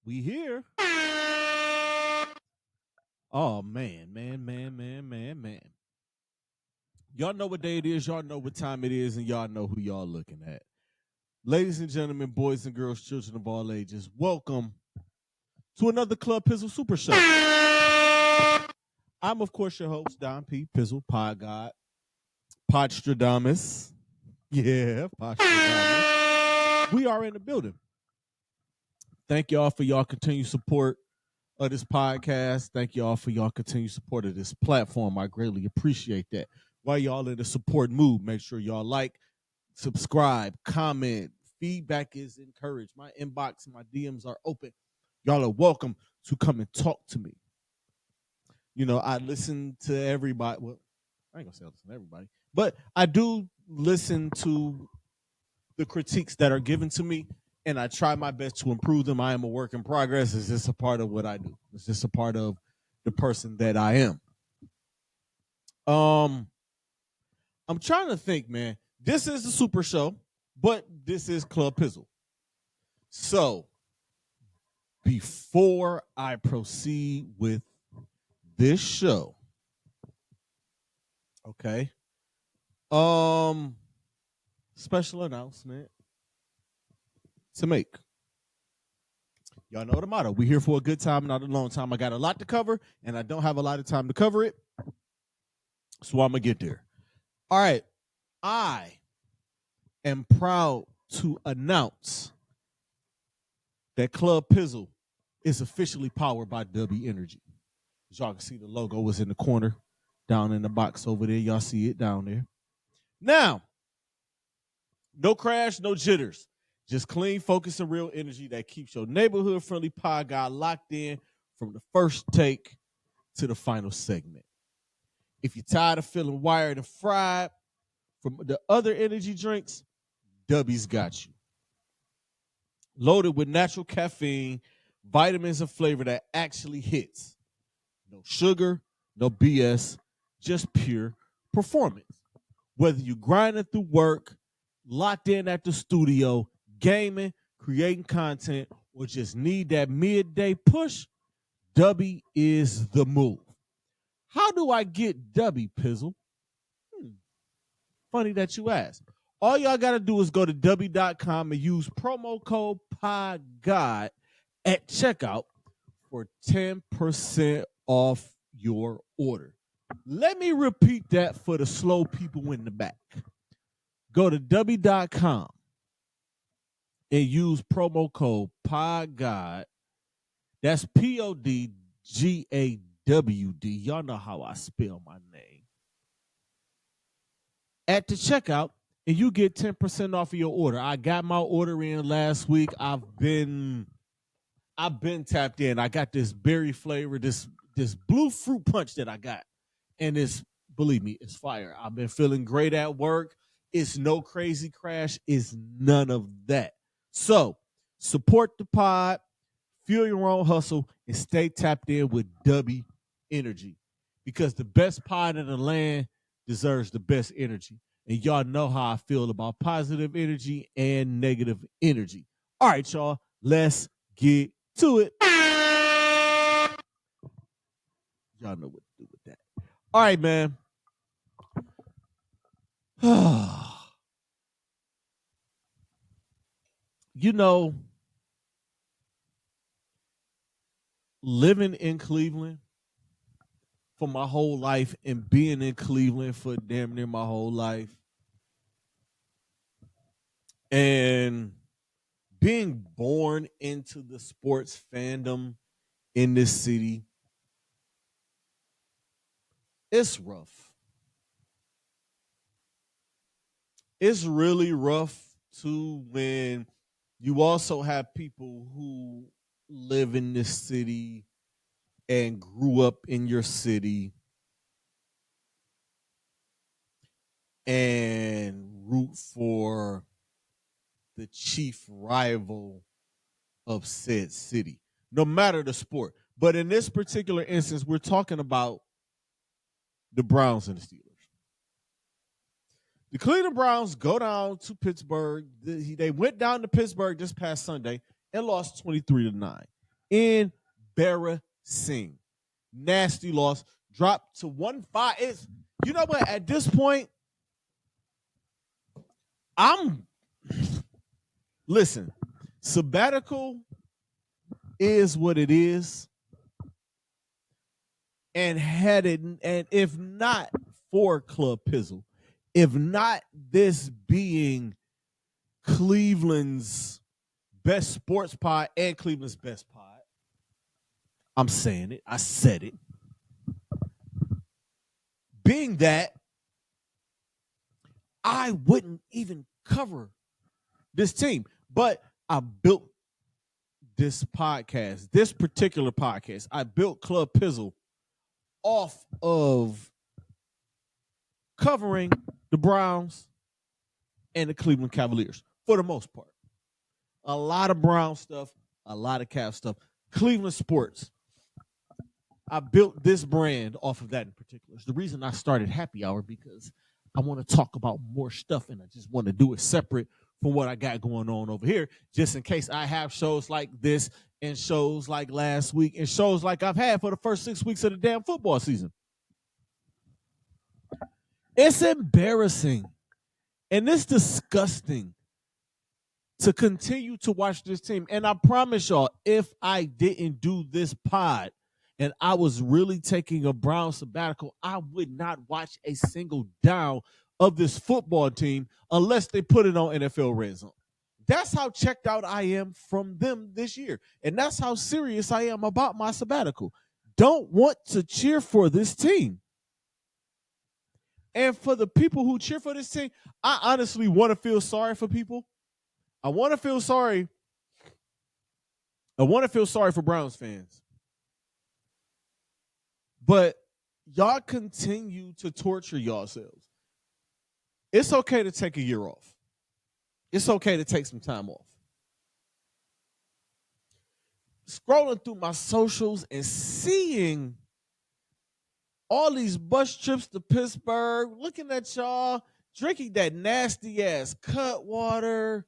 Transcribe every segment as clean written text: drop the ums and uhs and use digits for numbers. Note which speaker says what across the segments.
Speaker 1: We here. Oh man. Y'all know what day it is. Y'all know what time it is, and y'all know who y'all looking at. Ladies and gentlemen, boys and girls, children of all ages, welcome to another Club Pizzle Super Show. I'm, of course, your host, Don P. Pizzle, Pod God, Podstradamus. Yeah, Podstradamus. We are in the building. Thank y'all for y'all continued support of this podcast. Thank y'all for y'all continued support of this platform. I greatly appreciate that. While y'all in the support mood, make sure y'all like, subscribe, comment. Feedback is encouraged. My inbox and my DMs are open. Y'all are welcome to come and talk to me. You know, I listen to everybody. Well, I ain't gonna say I listen to everybody, but I do listen to the critiques that are given to me, and I try my best to improve them. I am a work in progress. It's just a part of what I do. It's just a part of the person that I am. I'm trying to think, man. This is the Super Show, but this is Club Pizzle. So, before I proceed with this show, okay, special announcement to make. Y'all know the motto. We're here for a good time, not a long time. I got a lot to cover, and I don't have a lot of time to cover it, so I'm going to get there. All right. I am proud to announce that Club Pizzle is officially powered by W Energy. As y'all can see, the logo was in the corner down in the box over there. Y'all see it down there. Now, no crash, no jitters. Just clean, focus, and real energy that keeps your neighborhood-friendly pod guy locked in from the first take to the final segment. If you're tired of feeling wired and fried from the other energy drinks, W's got you. Loaded with natural caffeine, vitamins, and flavor that actually hits. No sugar, no BS, just pure performance. Whether you're grinding through work, locked in at the studio, gaming, creating content, or just need that midday push, W is the move. How do I get W, Pizzle? Funny that you ask. All y'all got to do is go to W.com and use promo code PODGOD at checkout for 10% off your order. Let me repeat that for the slow people in the back. Go to W.com and use promo code PODGOD. That's PODGAWD. Y'all know how I spell my name. At the checkout, and you get 10% off of your order. I got my order in last week. I've been tapped in. I got this berry flavor, this blue fruit punch that I got. And it's, believe me, it's fire. I've been feeling great at work. It's no crazy crash. It's none of that. So support the pod, fuel your own hustle, and stay tapped in with W Energy. Because the best pod in the land deserves the best energy. And y'all know how I feel about positive energy and negative energy. All right, y'all, let's get to it. Y'all know what to do with that. All right, man. You know, living in Cleveland for my whole life and being in Cleveland for damn near my whole life and being born into the sports fandom in this city, it's rough. It's really rough too when you also have people who live in this city and grew up in your city and root for the chief rival of said city, no matter the sport. But in this particular instance, we're talking about the Browns and the Steelers. The Cleveland Browns go down to Pittsburgh. They went down to Pittsburgh this past Sunday and lost 23-9. Embarrassing. Nasty loss. Dropped to 1-5. It's, you know what? At this point, listen, sabbatical is what it is. And if not for Club Pizzle, if not this being Cleveland's best sports pod and Cleveland's best pod, I'm saying it. I said it. Being that, I wouldn't even cover this team. But I built this podcast, this particular podcast. I built Club Pizzle off of covering the Browns and the Cleveland Cavaliers for the most part. A lot of Brown stuff, a lot of Cav stuff. Cleveland sports. I built this brand off of that in particular. It's the reason I started Happy Hour, because I want to talk about more stuff and I just want to do it separate from what I got going on over here, just in case I have shows like this and shows like last week and shows like I've had for the first 6 weeks of the damn football season. It's embarrassing and it's disgusting to continue to watch this team. And I promise y'all, if I didn't do this pod and I was really taking a Brown sabbatical, I would not watch a single down of this football team unless they put it on NFL Red Zone. That's how checked out I am from them this year. And that's how serious I am about my sabbatical. Don't want to cheer for this team. And for the people who cheer for this team, I honestly want to feel sorry for people. I want to feel sorry for Browns fans. But y'all continue to torture yourselves. It's okay to take a year off. It's okay to take some time off. Scrolling through my socials and seeing all these bus trips to Pittsburgh, looking at y'all drinking that nasty ass cut water.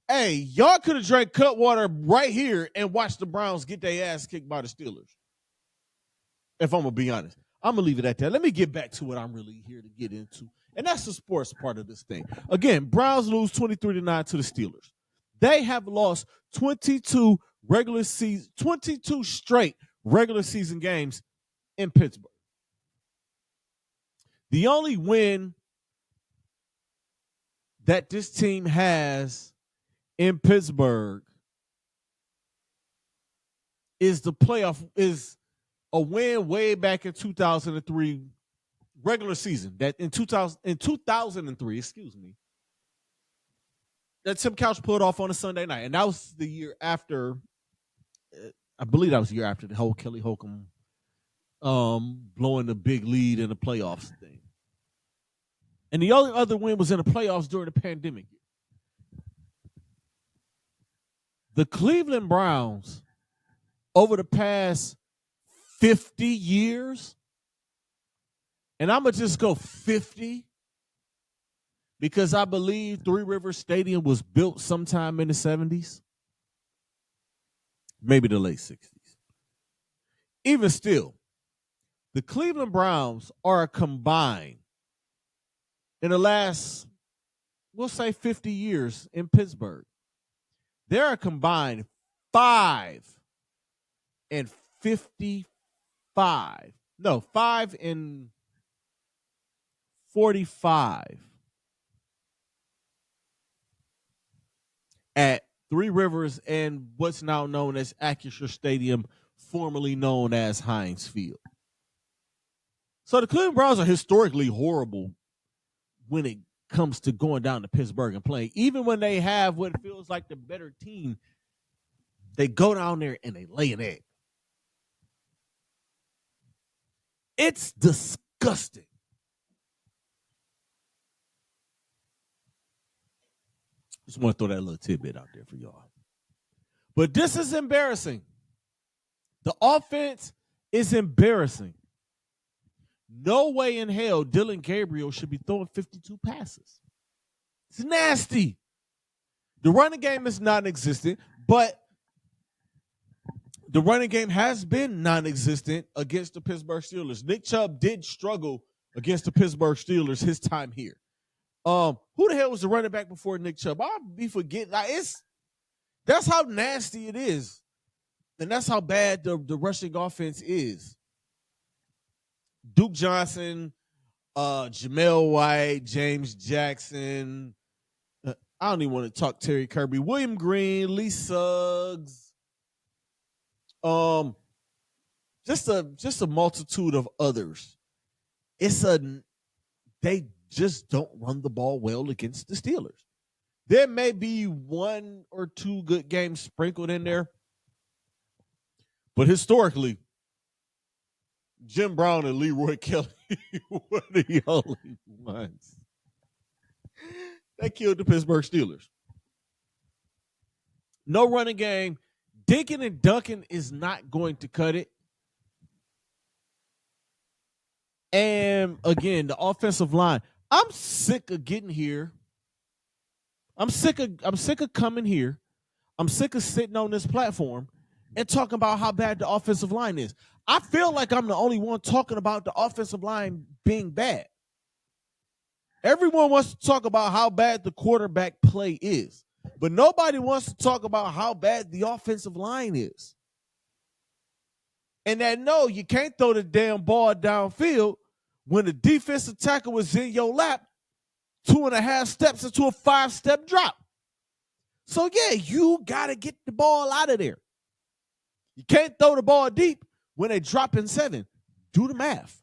Speaker 1: Hey, y'all could have drank cut water right here and watched the Browns get their ass kicked by the Steelers. If I'm going to be honest. I'm going to leave it at that. Let me get back to what I'm really here to get into. And that's the sports part of this thing. Again, Browns lose 23-9 to the Steelers. They have lost 22 straight regular season games in Pittsburgh. The only win that this team has in Pittsburgh is a win way back in 2003 regular season. That in 2003, that Tim Couch pulled off on a Sunday night, and that was the year after. I believe that was the year after the whole Kelly Holcomb blowing the big lead in the playoffs thing. And the only other win was in the playoffs during the pandemic. The Cleveland Browns, over the past 50 years, and I'm going to just go 50 because I believe Three Rivers Stadium was built sometime in the 70s, maybe the late 60s. Even still, the Cleveland Browns are combined in the last, we'll say 50 years in Pittsburgh. They're a combined 5 and 55. No, 5 and 45 at Three Rivers and what's now known as Acrisure Stadium, formerly known as Heinz Field. So the Cleveland Browns are historically horrible when it comes to going down to Pittsburgh and playing. Even when they have what feels like the better team, they go down there and they lay an egg. It's disgusting. Just want to throw that little tidbit out there for y'all. But this is embarrassing. The offense is embarrassing. No way in hell Dylan Gabriel should be throwing 52 passes. It's nasty. The running game is non-existent, but the running game has been non-existent against the Pittsburgh Steelers. Nick Chubb did struggle against the Pittsburgh Steelers his time here. Who the hell was the running back before Nick Chubb? I'll be forgetting. That's how nasty it is. And that's how bad the rushing offense is. Duke Johnson, Jamel White, James Jackson. I don't even want to talk Terry Kirby. William Green, Lee Suggs. Just a multitude of others. They just don't run the ball well against the Steelers. There may be one or two good games sprinkled in there, but historically, Jim Brown and Leroy Kelly were the only ones that killed the Pittsburgh Steelers. No running game. Dinking and dunking is not going to cut it. And again, the offensive line. I'm sick of getting here. I'm sick of coming here. I'm sick of sitting on this platform and talking about how bad the offensive line is. I feel like I'm the only one talking about the offensive line being bad. Everyone wants to talk about how bad the quarterback play is, but nobody wants to talk about how bad the offensive line is. And that no, you can't throw the damn ball downfield when the defensive tackle was in your lap 2.5 steps into a 5-step drop. So yeah, you got to get the ball out of there. You can't throw the ball deep when they drop in 7. Do the math.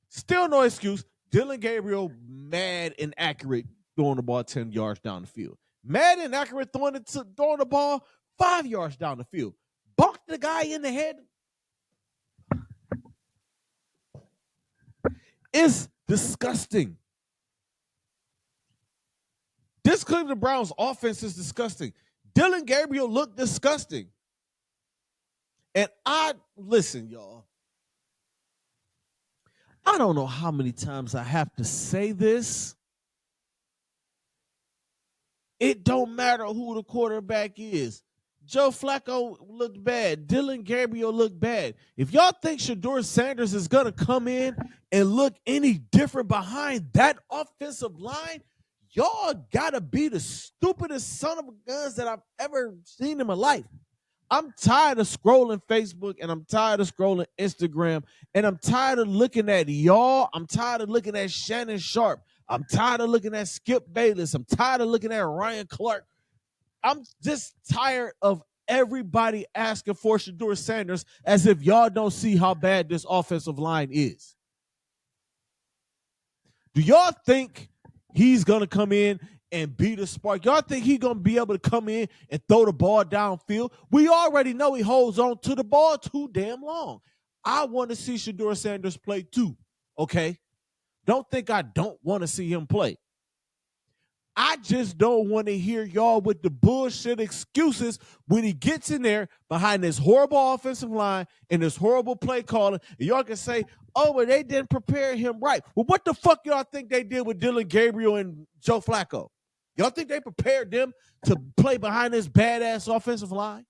Speaker 1: Still no excuse. Dylan Gabriel, mad and accurate throwing the ball 10 yards down the field. Mad and accurate throwing the ball 5 yards down the field. Bunked the guy in the head. It's disgusting. This Cleveland Browns offense is disgusting. Dylan Gabriel looked disgusting. And listen, y'all. I don't know how many times I have to say this. It don't matter who the quarterback is. Joe Flacco looked bad. Dylan Gabriel looked bad. If y'all think Shedeur Sanders is going to come in and look any different behind that offensive line, y'all got to be the stupidest son of a guns that I've ever seen in my life. I'm tired of scrolling Facebook and I'm tired of scrolling Instagram and I'm tired of looking at y'all. I'm tired of looking at Shannon Sharp. I'm tired of looking at Skip Bayless. I'm tired of looking at Ryan Clark. I'm just tired of everybody asking for Shedeur Sanders as if y'all don't see how bad this offensive line is. Do y'all think he's going to come in and be the spark? Y'all think he's going to be able to come in and throw the ball downfield? We already know he holds on to the ball too damn long. I want to see Shedeur Sanders play too, okay? Don't think I don't want to see him play. I just don't want to hear y'all with the bullshit excuses when he gets in there behind this horrible offensive line and this horrible play calling. And y'all can say, oh, well, they didn't prepare him right. Well, what the fuck y'all think they did with Dylan Gabriel and Joe Flacco? Y'all think they prepared them to play behind this badass offensive line?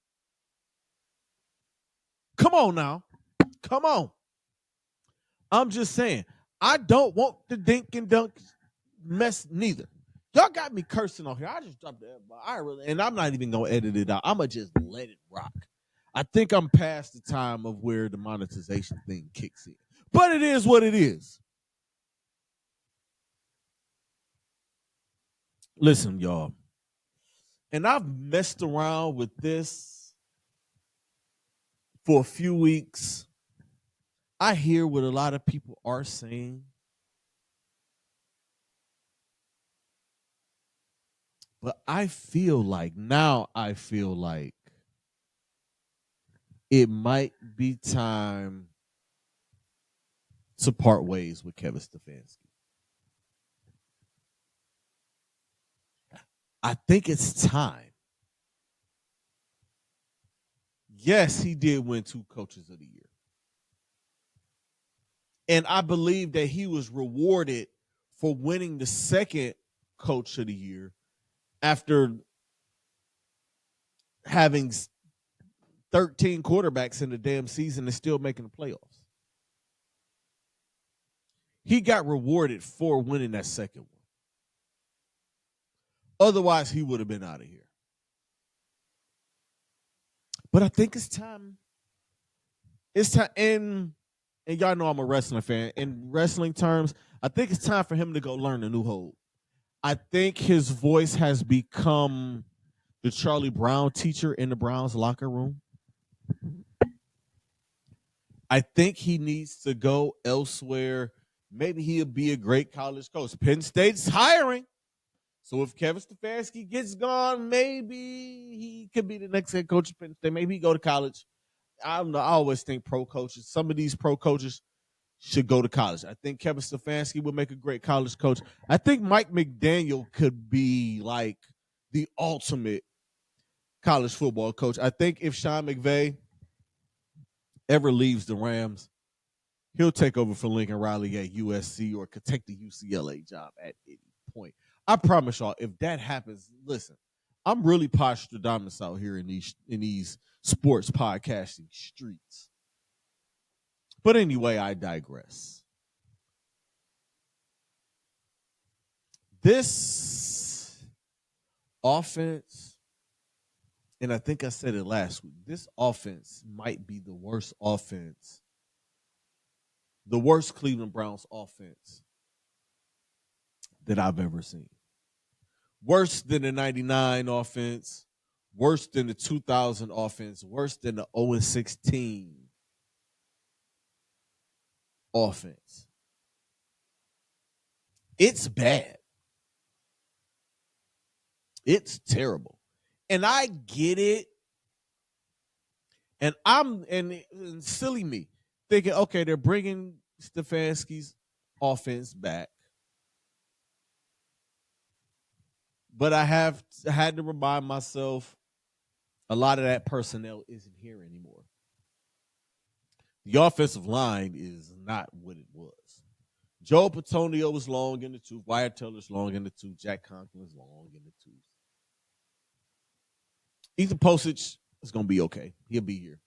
Speaker 1: Come on now. Come on. I'm just saying, I don't want the dink and dunk mess neither. Y'all got me cursing on here. I just dropped that. And I'm not even going to edit it out. I'm going to just let it rock. I think I'm past the time of where the monetization thing kicks in. But it is what it is. Listen, y'all. And I've messed around with this for a few weeks. I hear what a lot of people are saying. But I feel like it might be time to part ways with Kevin Stefanski. I think it's time. Yes, he did win 2 Coaches of the Year. And I believe that he was rewarded for winning the second coach of the year after having 13 quarterbacks in the damn season and still making the playoffs. He got rewarded for winning that second one. Otherwise, he would have been out of here. But I think it's time. It's time, and y'all know I'm a wrestling fan. In wrestling terms, I think it's time for him to go learn a new hold. I think his voice has become the Charlie Brown teacher in the Browns locker room. I think he needs to go elsewhere. Maybe he'll be a great college coach. Penn State's hiring. So if Kevin Stefanski gets gone, maybe he could be the next head coach of Penn State. Maybe he go to college. I don't know. I always think pro coaches, some of these pro coaches should go to college. I think Kevin Stefanski would make a great college coach. I think Mike McDaniel could be like the ultimate college football coach. I think if Sean McVay ever leaves the Rams, he'll take over for Lincoln Riley at USC or could take the UCLA job at any point. I promise y'all, if that happens, listen, I'm really Postradamus out here in these sports podcasting streets. But anyway, I digress. This offense, and I think I said it last week, this offense might be the worst offense, the worst Cleveland Browns offense that I've ever seen. Worse than the 99 offense, worse than the 2000 offense, worse than the 0-16 offense. It's bad. It's terrible. And I get it. And and silly me thinking, okay, they're bringing Stefanski's offense back. But I had to remind myself a lot of that personnel isn't here anymore. The offensive line is not what it was. Joe Patonio was long in the tooth. Wyatt Teller's long in the tooth. Jack Conklin's long in the tooth. Ethan Posich is going to be okay. He'll be here.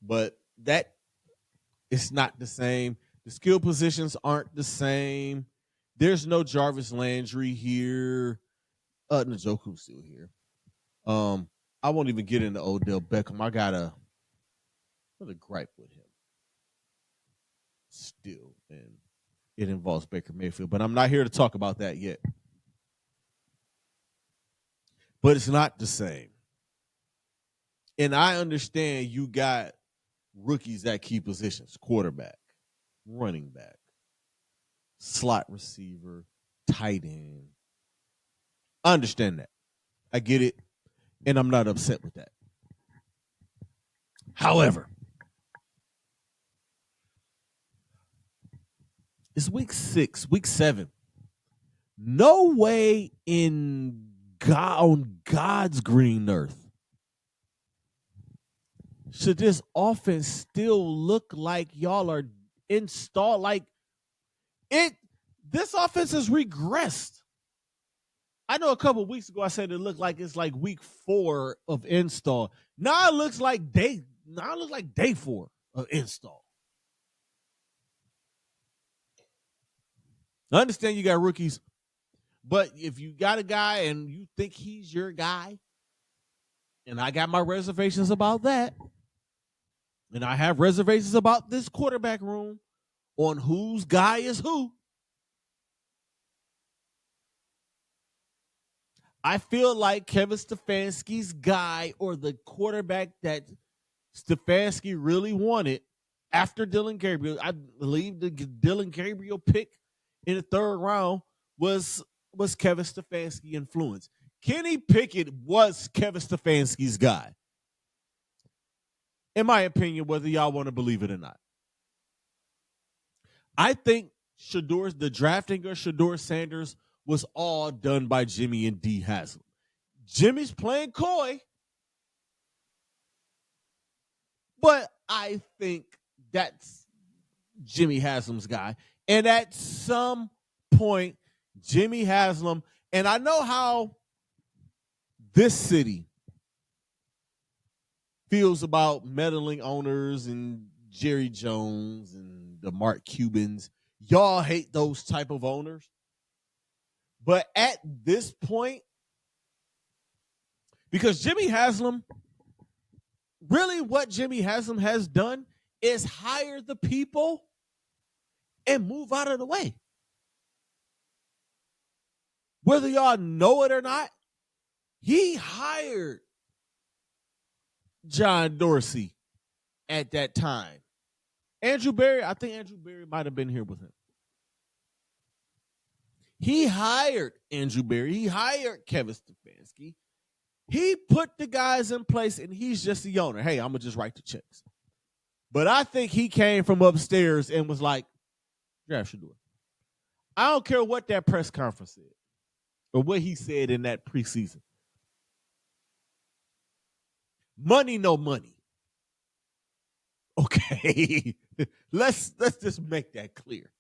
Speaker 1: But that is not the same. The skill positions aren't the same. There's no Jarvis Landry here. Njoku's still here. I won't even get into Odell Beckham. I got a gripe with him still, and it involves Baker Mayfield. But I'm not here to talk about that yet. But it's not the same. And I understand you got rookies at key positions: quarterback, running back, slot receiver, tight end. I understand that. I get it. And I'm not upset with that. However, it's week 6, week 7. No way on God's green earth should this offense still look like y'all are installed. Like this offense has regressed. I know a couple of weeks ago I said it looked like it's like week 4 of install. Now it looks like day 4 of install. I understand you got rookies, but if you got a guy and you think he's your guy, and I got my reservations about that, and I have reservations about this quarterback room on whose guy is who, I feel like Kevin Stefanski's guy, or the quarterback that Stefanski really wanted after Dylan Gabriel, I believe the Dylan Gabriel pick in the 3rd round was Kevin Stefanski influence. Kenny Pickett was Kevin Stefanski's guy, in my opinion, whether y'all want to believe it or not. I think the drafting of Shedeur Sanders was all done by Jimmy and Dee Haslam. Jimmy's playing coy, but I think that's Jimmy Haslam's guy. And at some point, Jimmy Haslam, and I know how this city feels about meddling owners and Jerry Jones and the Mark Cubans. Y'all hate those type of owners. But at this point, because Jimmy Haslam, really what Jimmy Haslam has done is hire the people and move out of the way. Whether y'all know it or not, he hired John Dorsey at that time. Andrew Berry, I think Andrew Berry might have been here with him. He hired Andrew Berry. He hired Kevin Stefanski. He put the guys in place, and he's just the owner. Hey, I'm going to just write the checks. But I think he came from upstairs and was like, draft should do it. I don't care what that press conference said or what he said in that preseason. Money, no money. Okay. Let's just make that clear.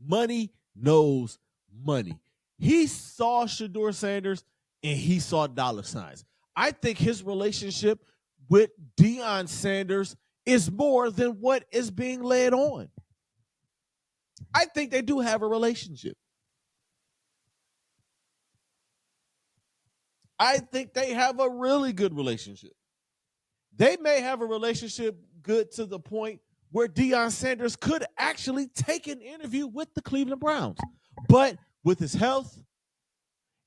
Speaker 1: Money knows money. He saw Shedeur Sanders and he saw dollar signs. I think his relationship with Deion Sanders is more than what is being led on. I think they do have a relationship. I think they have a really good relationship. They may have a relationship good to the point where Deion Sanders could actually take an interview with the Cleveland Browns. But with his health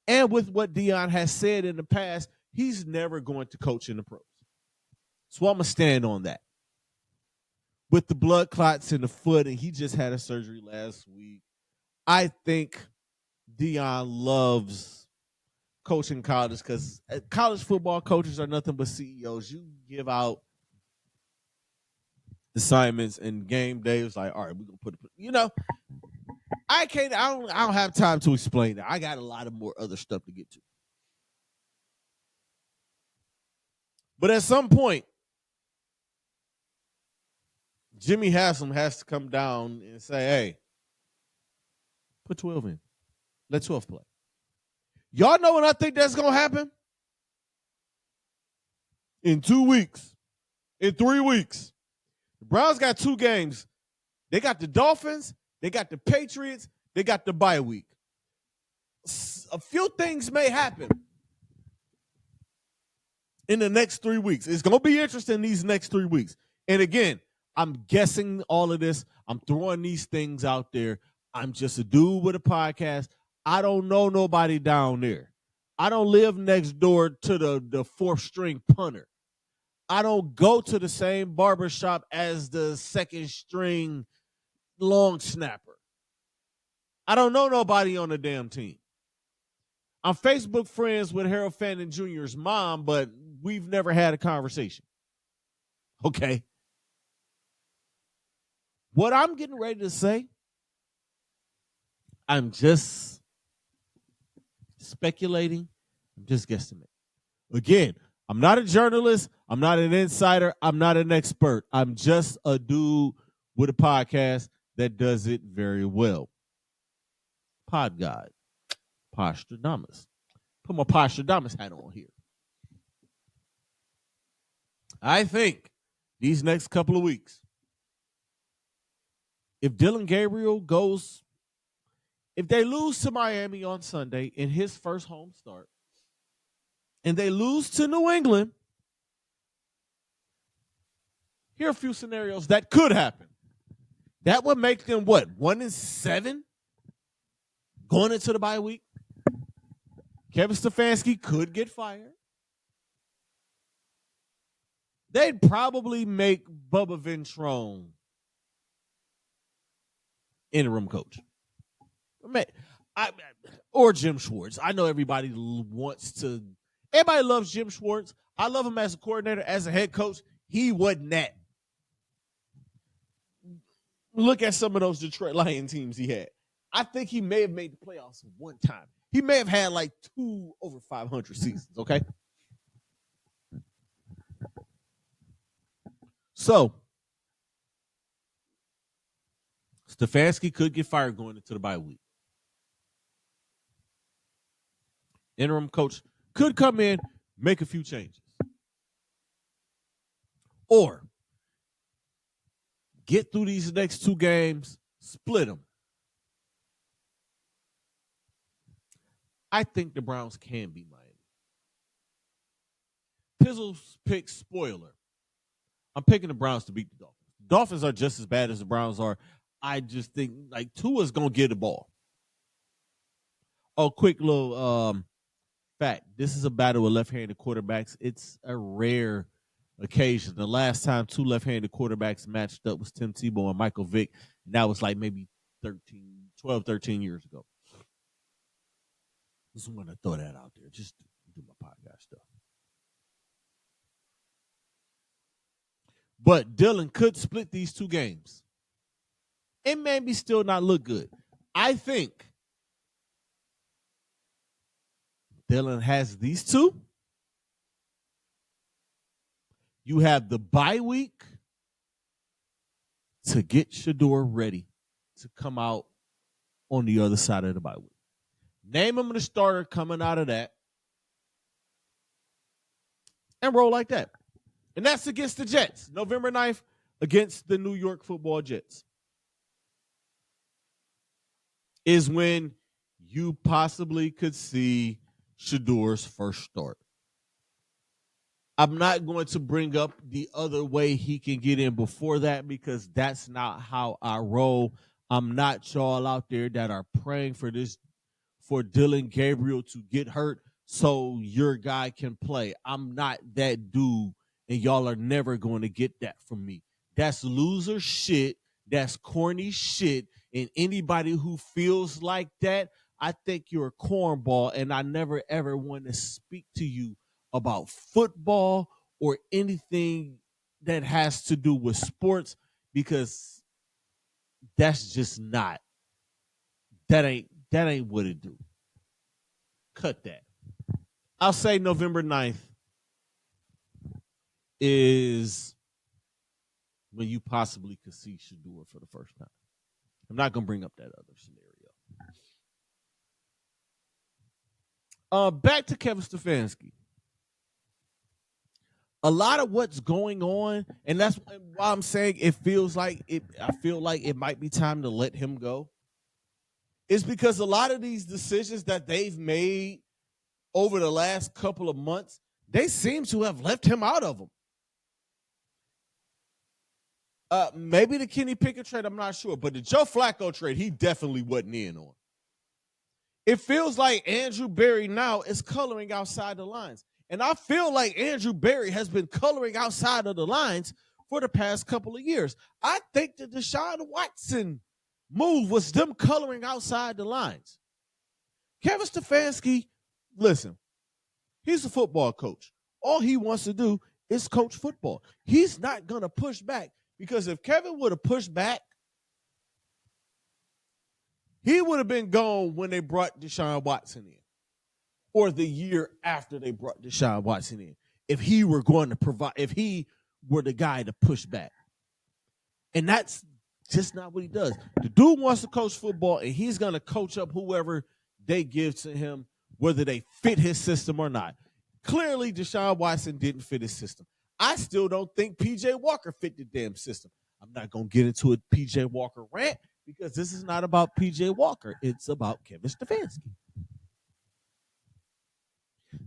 Speaker 1: and with what Deion has said in the past, he's never going to coach in the pros. So I'm going to stand on that. With the blood clots in the foot, and he just had a surgery last week, I think Deion loves coaching college because college football coaches are nothing but CEOs. You give out assignments and game day. It's like, all right, we're gonna put it. I don't have time to explain that. I got a lot of more other stuff to get to. But at some point, Jimmy Haslam has to come down and say, hey, put 12 in. Let 12 play. Y'all know when I think that's going to happen? In 2 weeks. In 3 weeks. The Browns got 2 games. They got the Dolphins. They got the Patriots. They got the bye week. A few things may happen in the next 3 weeks. It's going to be interesting these next 3 weeks. And again, I'm guessing all of this. I'm throwing these things out there. I'm just a dude with a podcast. I don't know nobody down there. I don't live next door to the 4th string punter. I don't go to the same barbershop as the 2nd string long snapper. I don't know nobody on the damn team. I'm Facebook friends with Harold Fannin Jr.'s mom, but we've never had a conversation. Okay. What I'm getting ready to say, I'm just speculating. I'm just guesstimating. Again, I'm not a journalist. I'm not an insider. I'm not an expert. I'm just a dude with a podcast that does it very well. Pod God. Postradamus. Put my Postradamus hat on here. I think these next couple of weeks, if Dylan Gabriel goes, if they lose to Miami on Sunday in his first home start, and they lose to New England, here are a few scenarios that could happen. That would make them what? 1-7 going into the bye week. Kevin Stefanski could get fired. They'd probably make Bubba Ventrone interim coach. Or Jim Schwartz. I know everybody loves Jim Schwartz. I love him as a coordinator, as a head coach. He wasn't that. Look at some of those Detroit Lion teams he had. I think he may have made the playoffs one time. He may have had like 2 over 500 seasons, okay? So, Stefanski could get fired going into the bye week. Interim coach could come in, make a few changes. Or get through these next 2 games, split them. I think the Browns can beat Miami. Pizzles Picks spoiler. I'm picking the Browns to beat the Dolphins. The Dolphins are just as bad as the Browns are. I just think like Tua's going to get the ball. Oh, quick little fact. This is a battle with left-handed quarterbacks. It's a rare occasion. The last time 2 left-handed quarterbacks matched up was Tim Tebow and Michael Vick. And that was like maybe 12, 13 years ago. Just want to throw that out there. Just do my podcast stuff. But Dylan could split these 2 games. It maybe still not look good. I think Dylan has these 2. You have the bye week to get Shador ready to come out on the other side of the bye week. Name him the starter coming out of that and roll like that. And that's against the Jets, November 9th against the New York Football Jets. Is when you possibly could see Shador's first start. I'm not going to bring up the other way he can get in before that because that's not how I roll. I'm not y'all out there that are praying for Dylan Gabriel to get hurt so your guy can play. I'm not that dude, and y'all are never going to get that from me. That's loser shit. That's corny shit. And anybody who feels like that, I think you're a cornball, and I never, ever want to speak to you about football or anything that has to do with sports because that's just not. That ain't what it do. Cut that. I'll say November 9th is when you possibly could see Shador for the first time. I'm not going to bring up that other scenario. Back to Kevin Stefanski. A lot of what's going on, and that's why I'm saying it feels like it. I feel like it might be time to let him go. Is because a lot of these decisions that they've made over the last couple of months, they seem to have left him out of them. Maybe the Kenny Pickett trade, I'm not sure. But the Joe Flacco trade, he definitely wasn't in on. It feels like Andrew Berry now is coloring outside the lines. And I feel like Andrew Berry has been coloring outside of the lines for the past couple of years. I think the Deshaun Watson move was them coloring outside the lines. Kevin Stefanski, listen, he's a football coach. All he wants to do is coach football. He's not going to push back. Because if Kevin would have pushed back, he would have been gone when they brought Deshaun Watson in. Or the year after they brought Deshaun Watson in. If he were going to provide, if he were the guy to push back. And that's just not what he does. The dude wants to coach football, and he's going to coach up whoever they give to him, whether they fit his system or not. Clearly, Deshaun Watson didn't fit his system. I still don't think P.J. Walker fit the damn system. I'm not going to get into a P.J. Walker rant because this is not about P.J. Walker. It's about Kevin Stefanski.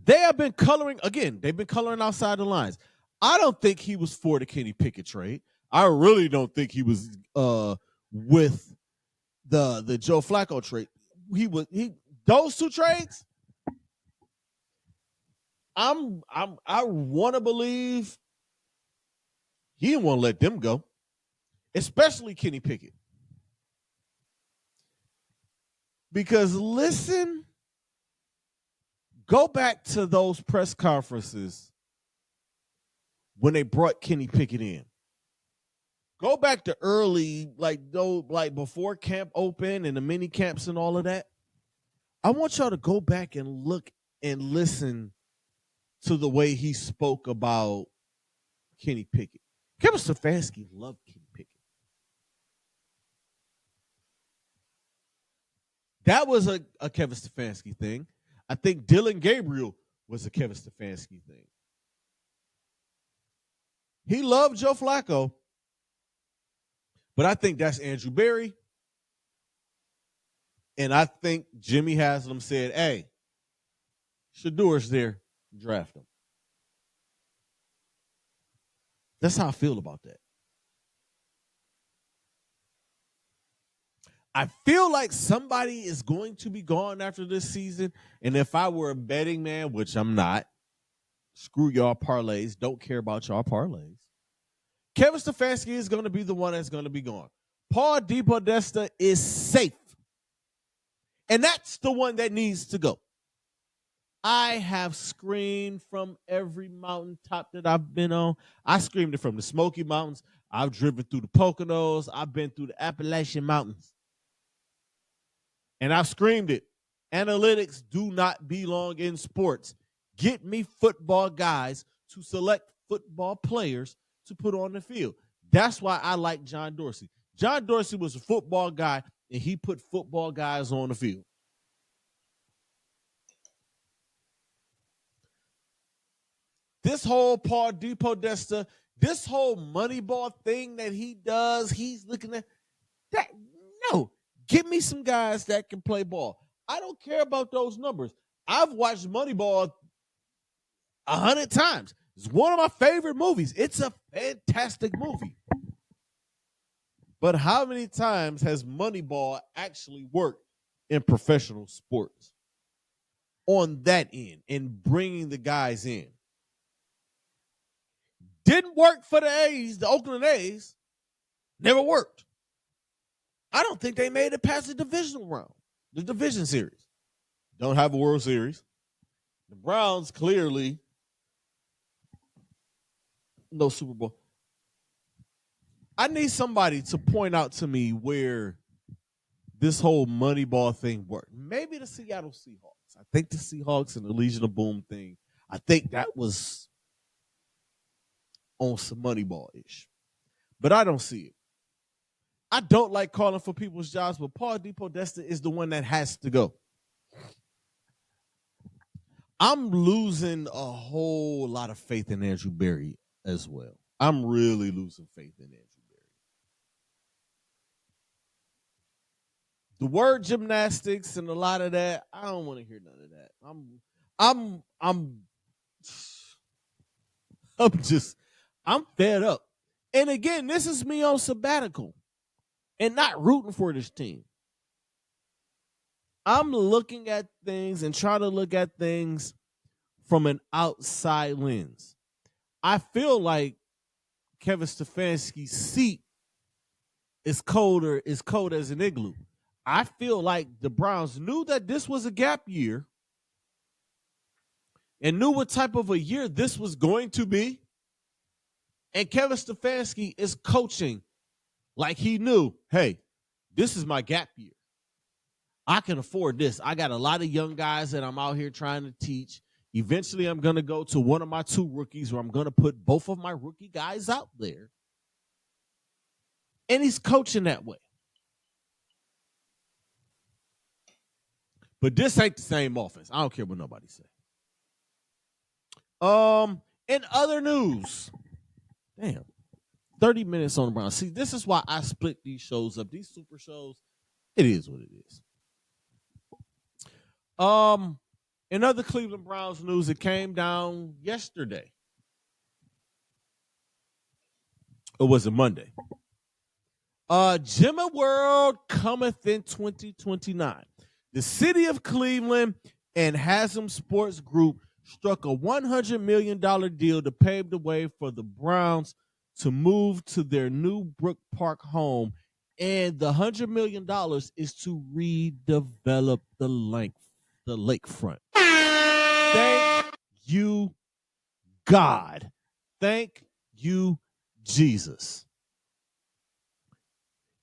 Speaker 1: They have been coloring, again, they've been coloring outside the lines. I don't think he was for the Kenny Pickett trade. I really don't think he was with the Joe Flacco trade. Those 2 trades, I want to believe he didn't want to let them go, especially Kenny Pickett. Because listen, go back to those press conferences when they brought Kenny Pickett in. Go back to early, like before camp open and the mini camps and all of that. I want y'all to go back and look and listen to the way he spoke about Kenny Pickett. Kevin Stefanski loved Kenny Pickett. That was a Kevin Stefanski thing. I think Dylan Gabriel was a Kevin Stefanski thing. He loved Joe Flacco, but I think that's Andrew Berry. And I think Jimmy Haslam said, hey, Shador's there, draft him. That's how I feel about that. I feel like somebody is going to be gone after this season. And if I were a betting man, which I'm not, screw y'all parlays, don't care about y'all parlays. Kevin Stefanski is going to be the one that's going to be gone. Paul DePodesta is safe. And that's the one that needs to go. I have screamed from every mountaintop that I've been on. I screamed it from the Smoky Mountains. I've driven through the Poconos. I've been through the Appalachian Mountains. And I've screamed it. Analytics do not belong in sports. Get me football guys to select football players to put on the field. That's why I like John Dorsey. John Dorsey was a football guy, and he put football guys on the field. This whole Paul DePodesta, this whole Moneyball thing that he does, he's looking at that. No, give me some guys that can play ball. I don't care about those numbers. I've watched Moneyball 100 times. It's one of my favorite movies. It's a fantastic movie. But how many times has Moneyball actually worked in professional sports on that end and bringing the guys in? Didn't work for the A's, the Oakland A's. Never worked. I don't think they made it past the divisional round, the division series. Don't have a World Series. The Browns clearly no Super Bowl. I need somebody to point out to me where this whole Moneyball thing worked. Maybe the Seattle Seahawks. I think the Seahawks and the Legion of Boom thing, I think that was on some Moneyball-ish. But I don't see it. I don't like calling for people's jobs, but Paul DePodesta is the one that has to go. I'm losing a whole lot of faith in Andrew Berry as well. I'm really losing faith in Andrew Berry. The word gymnastics and a lot of that, I don't want to hear none of that. I'm fed up. And again, this is me on sabbatical and not rooting for this team. I'm looking at things and trying to look at things from an outside lens. I feel like Kevin Stefanski's seat is cold as an igloo. I feel like the Browns knew that this was a gap year and knew what type of a year this was going to be. And Kevin Stefanski is coaching like he knew, hey, this is my gap year. I can afford this. I got a lot of young guys that I'm out here trying to teach. Eventually, I'm going to go to one of my two rookies where I'm going to put both of my rookie guys out there. And he's coaching that way. But this ain't the same offense. I don't care what nobody say. In other news, 30 minutes on the Browns. See, this is why I split these shows up. These super shows, it is what it is. In other Cleveland Browns news, it came down yesterday. Or was it Monday? Jimmy World cometh in 2029. The city of Cleveland and Haslam Sports Group struck a $100 million deal to pave the way for the Browns to move to their new Brook Park home. And the $100 million is to redevelop the lakefront. Thank you, God. Thank you, Jesus.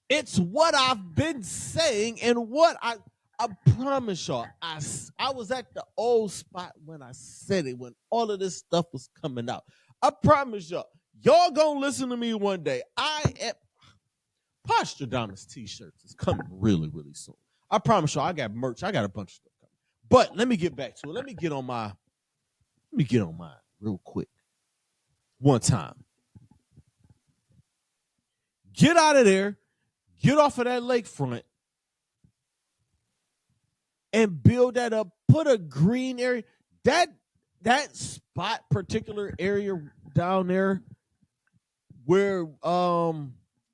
Speaker 1: It's what I've been saying and what I promise y'all. I was at the old spot when I said it, when all of this stuff was coming out. I promise y'all gonna listen to me one day. Postradamus t-shirts is coming really, really soon. I promise you, I got merch. I got a bunch of stuff coming. But let me get back to it. Let me get on mine real quick. One time. Get out of there. Get off of that lakefront. And build that up. Put a green area. That spot, particular area down there where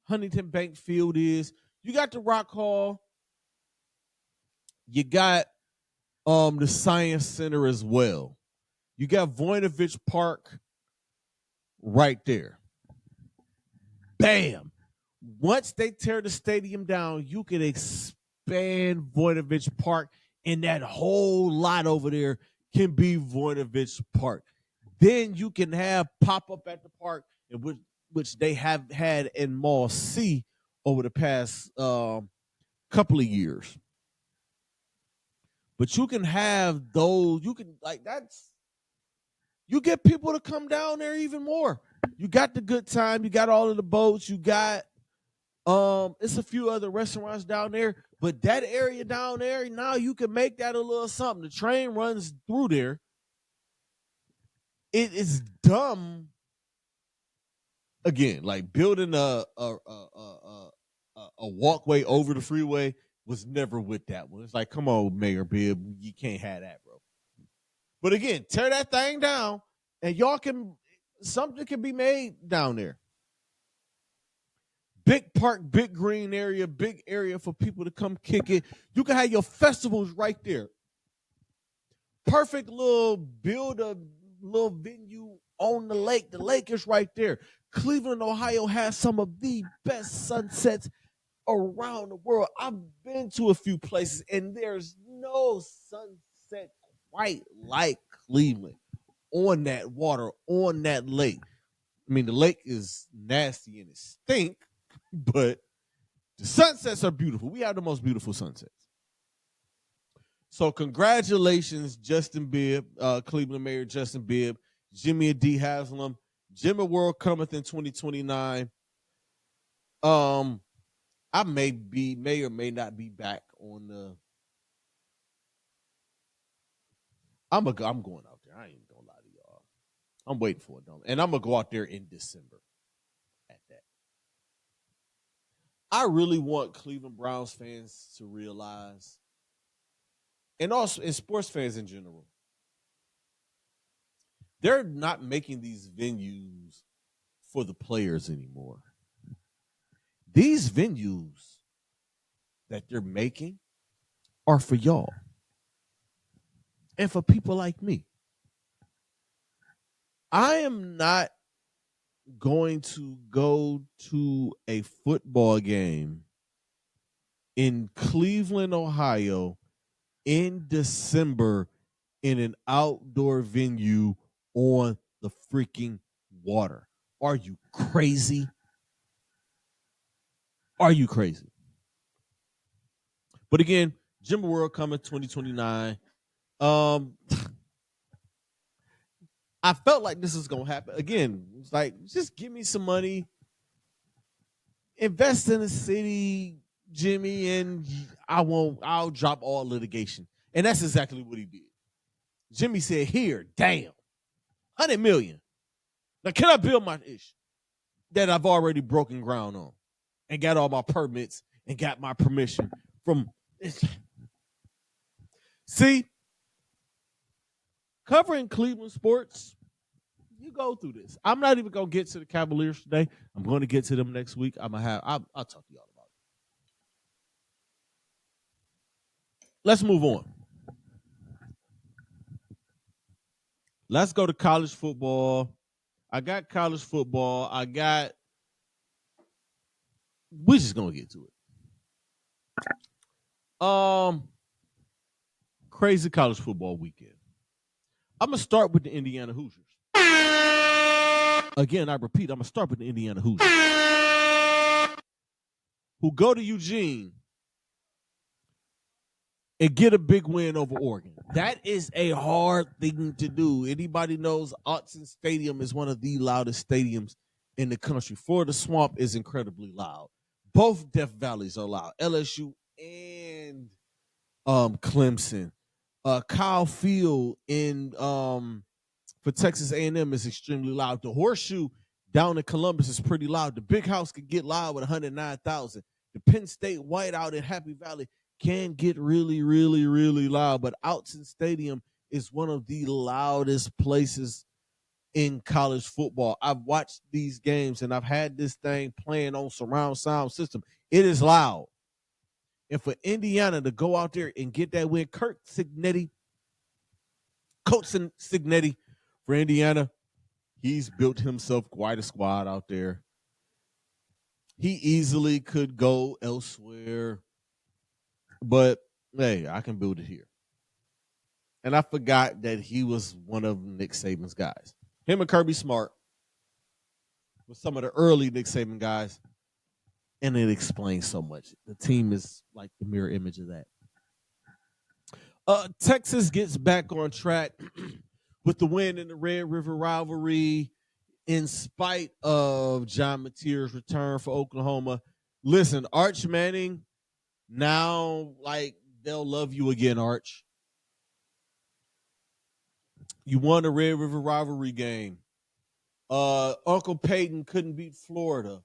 Speaker 1: Huntington Bank Field is. You got the Rock Hall. You got the Science Center as well. You got Voinovich Park right there. Bam. Once they tear the stadium down, you can expand Voinovich Park, and that whole lot over there can be Voinovich Park. Then you can have pop-up at the park, which they have had in Mall C over the past couple of years. But you can have those, you get people to come down there even more. You got the good time, you got all of the boats, you got it's a few other restaurants down there, but that area down there, now you can make that a little something. The train runs through there. It is dumb. Again, like building a walkway over the freeway was never with that one. It's like, come on, Mayor Bibb, you can't have that, bro. But again, tear that thing down, and something can be made down there. Big park, big green area, big area for people to come kick it. You can have your festivals right there. Perfect build a little venue on the lake. The lake is right there. Cleveland, Ohio has some of the best sunsets around the world. I've been to a few places, and there's no sunset quite like Cleveland on that water, on that lake. I mean, the lake is nasty and it stinks, but the sunsets are beautiful. We have the most beautiful sunsets. So congratulations, Justin Bibb, Cleveland Mayor Justin Bibb, Jimmy and D. Haslam. Jimmy World cometh in 2029. I may or may not be back on the. I'm going out there. I ain't gonna lie to y'all. I'm waiting for it, though. And I'm gonna go out there in December. At that, I really want Cleveland Browns fans to realize, and also and sports fans in general, they're not making these venues for the players anymore. These venues that they're making are for y'all and for people like me. I am not going to go to a football game in Cleveland, Ohio in December in an outdoor venue on the freaking water. Are you crazy? Are you crazy? But again, Jimmy World coming 2029. I felt like this was going to happen. Again, it's like, just give me some money. Invest in the city, Jimmy, and I'll drop all litigation. And that's exactly what he did. Jimmy said, here, damn, $100 million. Now, can I build my ish that I've already broken ground on and got all my permits and got my permission from? See, covering Cleveland sports, you go through this. I'm not even going to get to the Cavaliers today. I'm going to get to them next week. I'll talk to y'all about it. Let's move on. Let's go to college football. I got college football. We're just going to get to it. Crazy college football weekend. I'm going to start with the Indiana Hoosiers. Again, I repeat, I'm going to start with the Indiana Hoosiers, who go to Eugene and get a big win over Oregon. That is a hard thing to do. Anybody knows Autzen Stadium is one of the loudest stadiums in the country. Florida Swamp is incredibly loud. Both Death Valleys are loud. LSU and Clemson. Kyle Field in for Texas A&M is extremely loud. The Horseshoe down in Columbus is pretty loud. The Big House can get loud with 109,000. The Penn State Whiteout in Happy Valley can get really, really, really loud. But Autzen Stadium is one of the loudest places in college football. I've watched these games and I've had this thing playing on surround sound system. It is loud. And for Indiana to go out there and get that win, Coach Signetti for Indiana, he's built himself quite a squad out there. He easily could go elsewhere, but hey, I can build it here. And I forgot that he was one of Nick Saban's guys. Him and Kirby Smart were some of the early Nick Saban guys, and it explains so much. The team is like the mirror image of that. Texas gets back on track with the win in the Red River rivalry in spite of John Mateer's return for Oklahoma. Listen, Arch Manning, now, like, they'll love you again, Arch. You won the Red River rivalry game. Uncle Peyton couldn't beat Florida.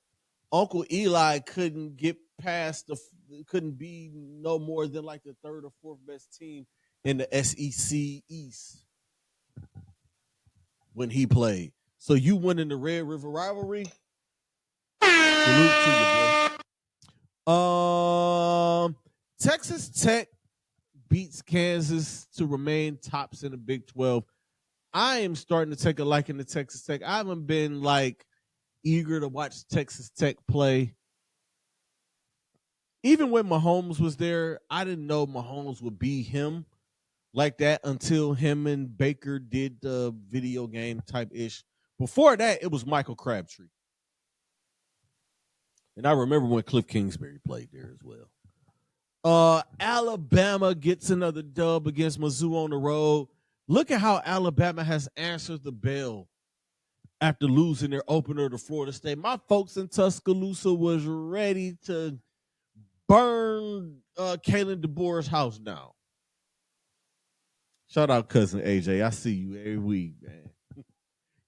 Speaker 1: Uncle Eli couldn't get past couldn't be no more than like the third or fourth best team in the SEC East when he played. So you win in the Red River rivalry. Salute to you, boy. Texas Tech beats Kansas to remain tops in the Big 12. I am starting to take a liking to Texas Tech. I haven't been like eager to watch Texas Tech play. Even when Mahomes was there, I didn't know Mahomes would be him like that until him and Baker did the video game type ish. Before that, it was Michael Crabtree. And I remember when Cliff Kingsbury played there as well. Alabama gets another dub against Mizzou on the road. Look at how Alabama has answered the bell after losing their opener to Florida State. My folks in Tuscaloosa was ready to burn Kalen DeBoer's house down. Shout out cousin AJ. I see you every week, man.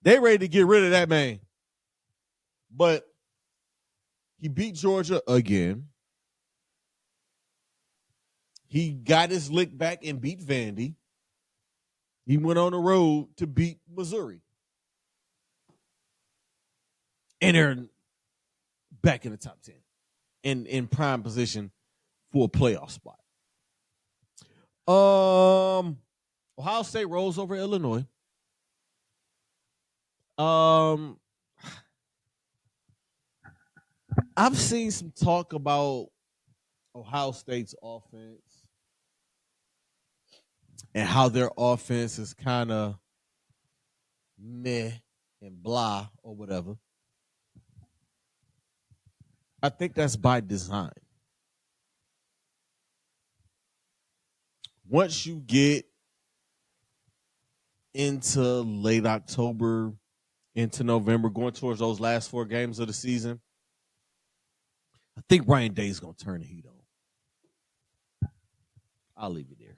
Speaker 1: They ready to get rid of that man. But he beat Georgia again. He got his lick back and beat Vandy. He went on the road to beat Missouri. And they're back in the top 10 and in prime position for a playoff spot. Ohio State rolls over Illinois. I've seen some talk about Ohio State's offense and how their offense is kind of meh and blah or whatever. I think that's by design. Once you get into late October, into November, going towards those last 4 games of the season, I think Ryan Day's going to turn the heat on. I'll leave it there.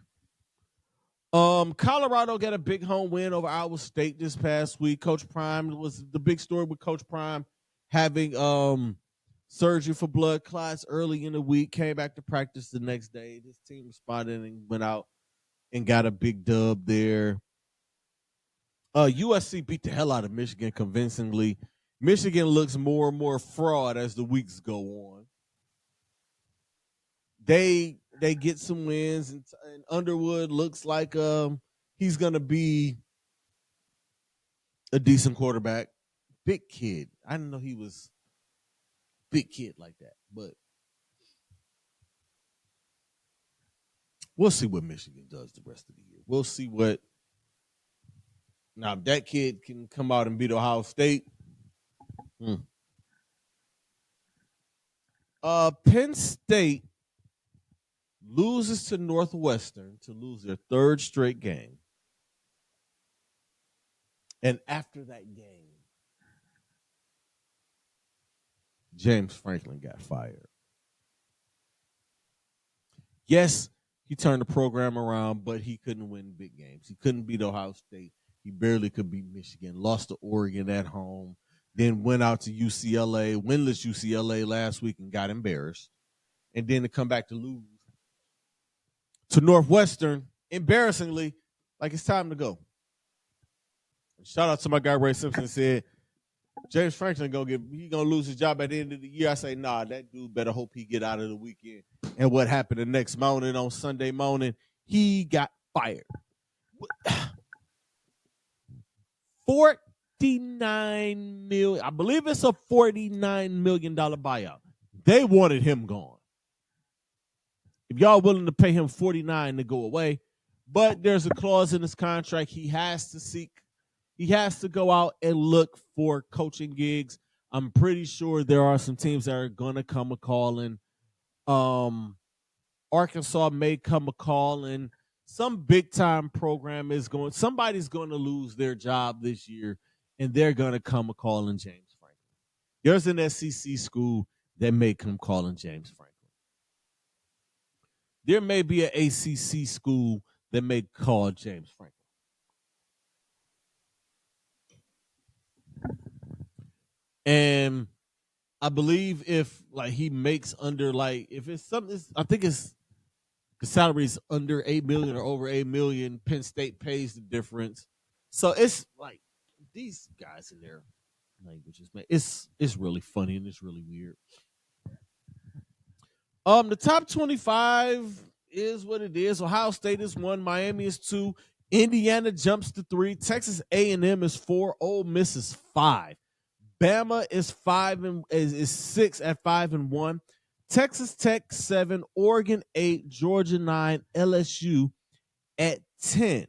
Speaker 1: Colorado got a big home win over Iowa State this past week. Coach Prime was the big story with Coach Prime having surgery for blood clots early in the week, came back to practice the next day. This team responded and went out and got a big dub there. USC beat the hell out of Michigan convincingly. Michigan looks more and more fraud as the weeks go on. They get some wins, and Underwood looks like he's going to be a decent quarterback. Big kid. I didn't know he was big kid like that, but we'll see what Michigan does the rest of the year. We'll see what. Now, if that kid can come out and beat Ohio State. Penn State loses to Northwestern to lose their 3rd straight game. And after that game, James Franklin got fired. Yes, He turned the program around, but he couldn't win big games. He couldn't beat Ohio State. He barely could beat Michigan. Lost to Oregon at home. Then went out to UCLA, winless UCLA last week, and got embarrassed. And then to come back to lose to Northwestern, embarrassingly, like it's time to go. Shout out to my guy Ray Simpson, said James Franklin gonna lose his job at the end of the year. I say, nah, that dude better hope he get out of the weekend. And what happened the next morning on Sunday morning, he got fired. $49 million. I believe it's a $49 million buyout. They wanted him gone. If y'all willing to pay him $49 to go away, but there's a clause in his contract. He has to go out and look for coaching gigs. I'm pretty sure there are some teams that are gonna come a calling. Arkansas may come a calling. Some big time program is going. Somebody's going to lose their job this year, and they're gonna come a calling James Franklin. There's an SEC school that may come calling James Franklin. There may be an ACC school that may call James Franklin. And I believe if like he makes under like if it's something, I think it's the salary is under $8 million or over $8 million. Penn State pays the difference, so it's like these guys in their languages, man. It's really funny and it's really weird. The top 25 is what it is. Ohio State is 1, Miami is 2, Indiana jumps to 3, Texas A&M is 4, Ole Miss is 5, Bama is 6 at 5-1, Texas Tech 7, Oregon 8, Georgia 9, LSU at 10.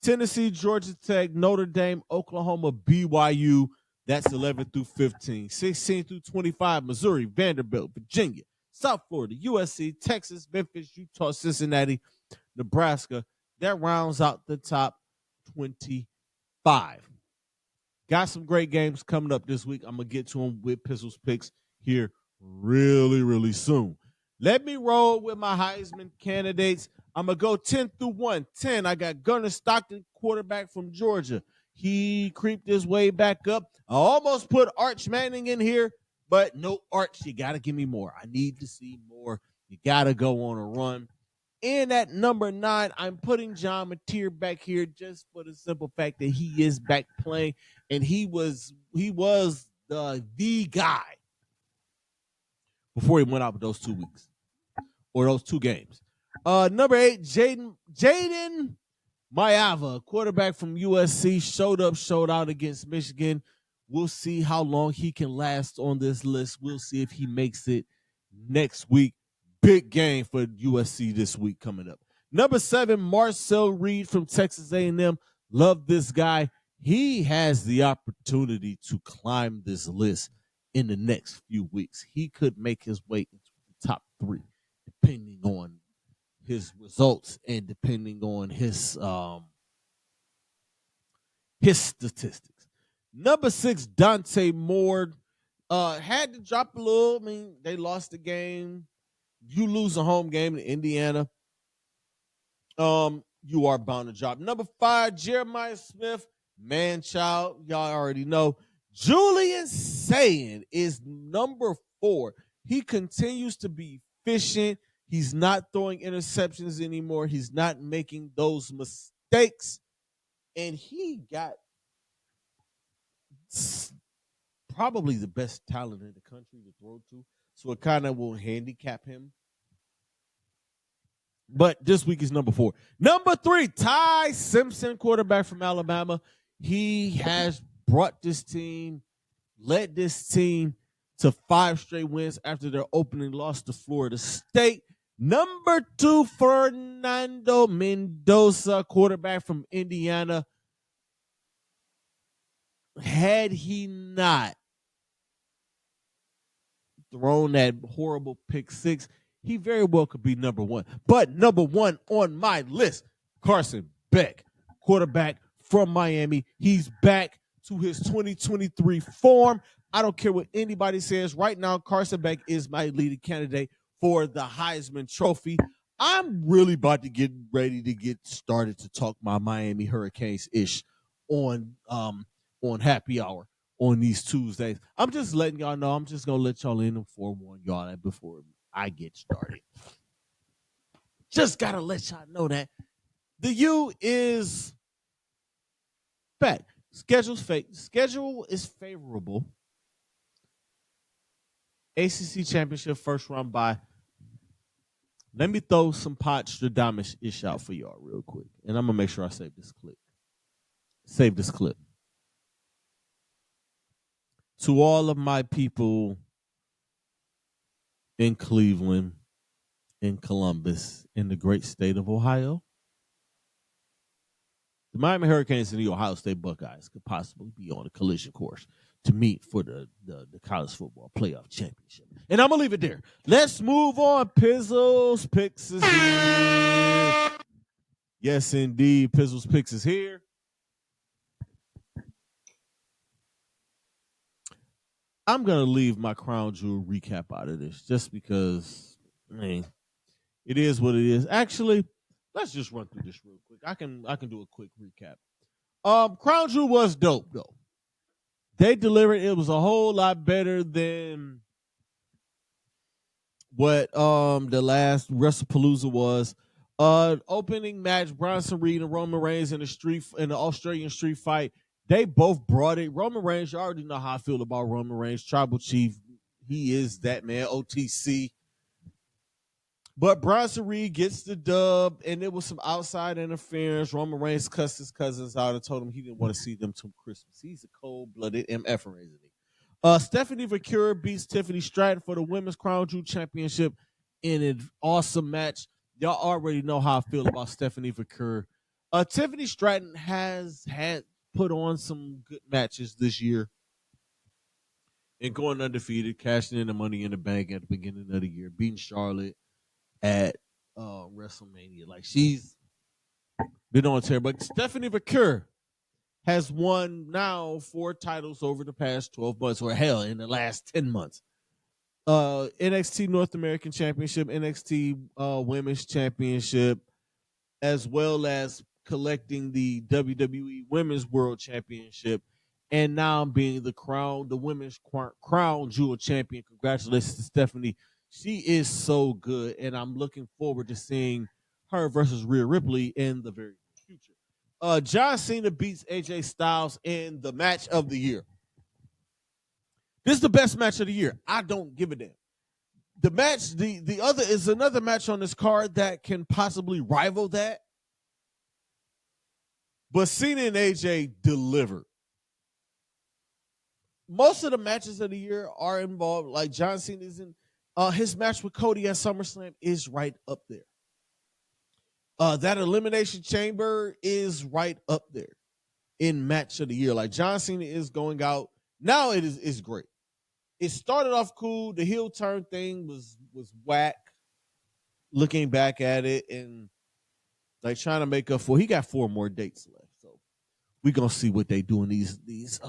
Speaker 1: Tennessee, Georgia Tech, Notre Dame, Oklahoma, BYU. That's 11 through 15. 16 through 25, Missouri, Vanderbilt, Virginia, South Florida, USC, Texas, Memphis, Utah, Cincinnati, Nebraska. That rounds out the top 25. Got some great games coming up this week. I'm going to get to them with Pizzles Picks here really, really soon. Let me roll with my Heisman candidates. I'm going to go 10 through 1. 10, I got Gunnar Stockton, quarterback from Georgia. He creeped his way back up. I almost put Arch Manning in here, but no, Arch, you got to give me more. I need to see more. You got to go on a run. And at number 9, I'm putting John Mateer back here just for the simple fact that he is back playing, and he was the guy before he went out with those 2 weeks or those 2 games. Number 8, Jaden Mayava, quarterback from USC, showed out against Michigan. We'll see how long he can last on this list. We'll see if he makes it next week. Big game for USC this week coming up. Number 7, Marcel Reed from Texas A&M. Love this guy. He has the opportunity to climb this list in the next few weeks. He could make his way into the top 3, depending on his results and depending on his statistics. Number 6, Dante Moore. Had to drop a little. I mean, they lost the game. You lose a home game to Indiana, you are bound to drop. Number 5, Jeremiah Smith, man-child. Y'all already know. Julian Sayin is number 4. He continues to be efficient. He's not throwing interceptions anymore. He's not making those mistakes. And he got probably the best talent in the country to throw to. So it kind of will handicap him. But this week is number 4. Number 3, Ty Simpson, quarterback from Alabama. He has brought this team, led this team to 5 straight wins after their opening loss to Florida State. Number 2, Fernando Mendoza, quarterback from Indiana. Had he not thrown that horrible pick 6, he very well could be number 1. But number 1 on my list, Carson Beck, quarterback from Miami. He's back to his 2023 form. I don't care what anybody says. Right now, Carson Beck is my leading candidate for the Heisman Trophy. I'm really about to get ready to get started to talk my Miami Hurricanes ish on happy hour on these Tuesdays. I'm just letting y'all know. I'm just gonna let y'all in and forewarn y'all that before I get started. Just gotta let y'all know that the U is back. Schedule is favorable. ACC Championship first round bye. Let me throw some Potstradamus ish out for y'all real quick. And I'm going to make sure I save this clip. Save this clip. To all of my people in Cleveland, in Columbus, in the great state of Ohio, the Miami Hurricanes and the Ohio State Buckeyes could possibly be on a collision course to meet for the college football playoff championship. And I'm going to leave it there. Let's move on. Pizzles Picks is here. Yes, indeed. Pizzles Picks is here. I'm going to leave my Crown Jewel recap out of this just because, man, it is what it is. Actually, let's just run through this real quick. I can do a quick recap. Crown Jewel was dope, though. They delivered. It was a whole lot better than what the last WrestlePalooza was. Opening match, Bronson Reed and Roman Reigns in the Australian street fight. They both brought it. Roman Reigns, you already know how I feel about Roman Reigns, Tribal Chief. He is that man, OTC. But Bronson Reed gets the dub, and it was some outside interference. Roman Reigns cussed his cousins out and told him he didn't want to see them till Christmas. He's a cold-blooded MF, isn't he? Stephanie Vaquer beats Tiffany Stratton for the Women's Crown Jewel Championship in an awesome match. Y'all already know how I feel about Stephanie Vaquer. Tiffany Stratton has had put on some good matches this year and going undefeated, cashing in the Money in the Bank at the beginning of the year, beating Charlotte at WrestleMania. Like, she's been on tear. But Stephanie Vaquer has won now 4 titles over the past 12 months, or hell, in the last 10 months. NXT North American Championship, NXT Women's Championship, as well as collecting the WWE Women's World Championship, and now being the Women's Crown Jewel Champion. Congratulations to Stephanie. She is so good, and I'm looking forward to seeing her versus Rhea Ripley in the very future. John Cena beats AJ Styles in the match of the year. This is the best match of the year. I don't give a damn. The match, the other is another match on this card that can possibly rival that. But Cena and AJ delivered. Most of the matches of the year are involved. Like John Cena is in his match with Cody at SummerSlam is right up there. That Elimination Chamber is right up there in match of the year. Like John Cena is going out. Now it's great. It started off cool. The heel turn thing was whack. Looking back at it and like trying to make up for, he got 4 more dates left. So we're gonna see what they do in these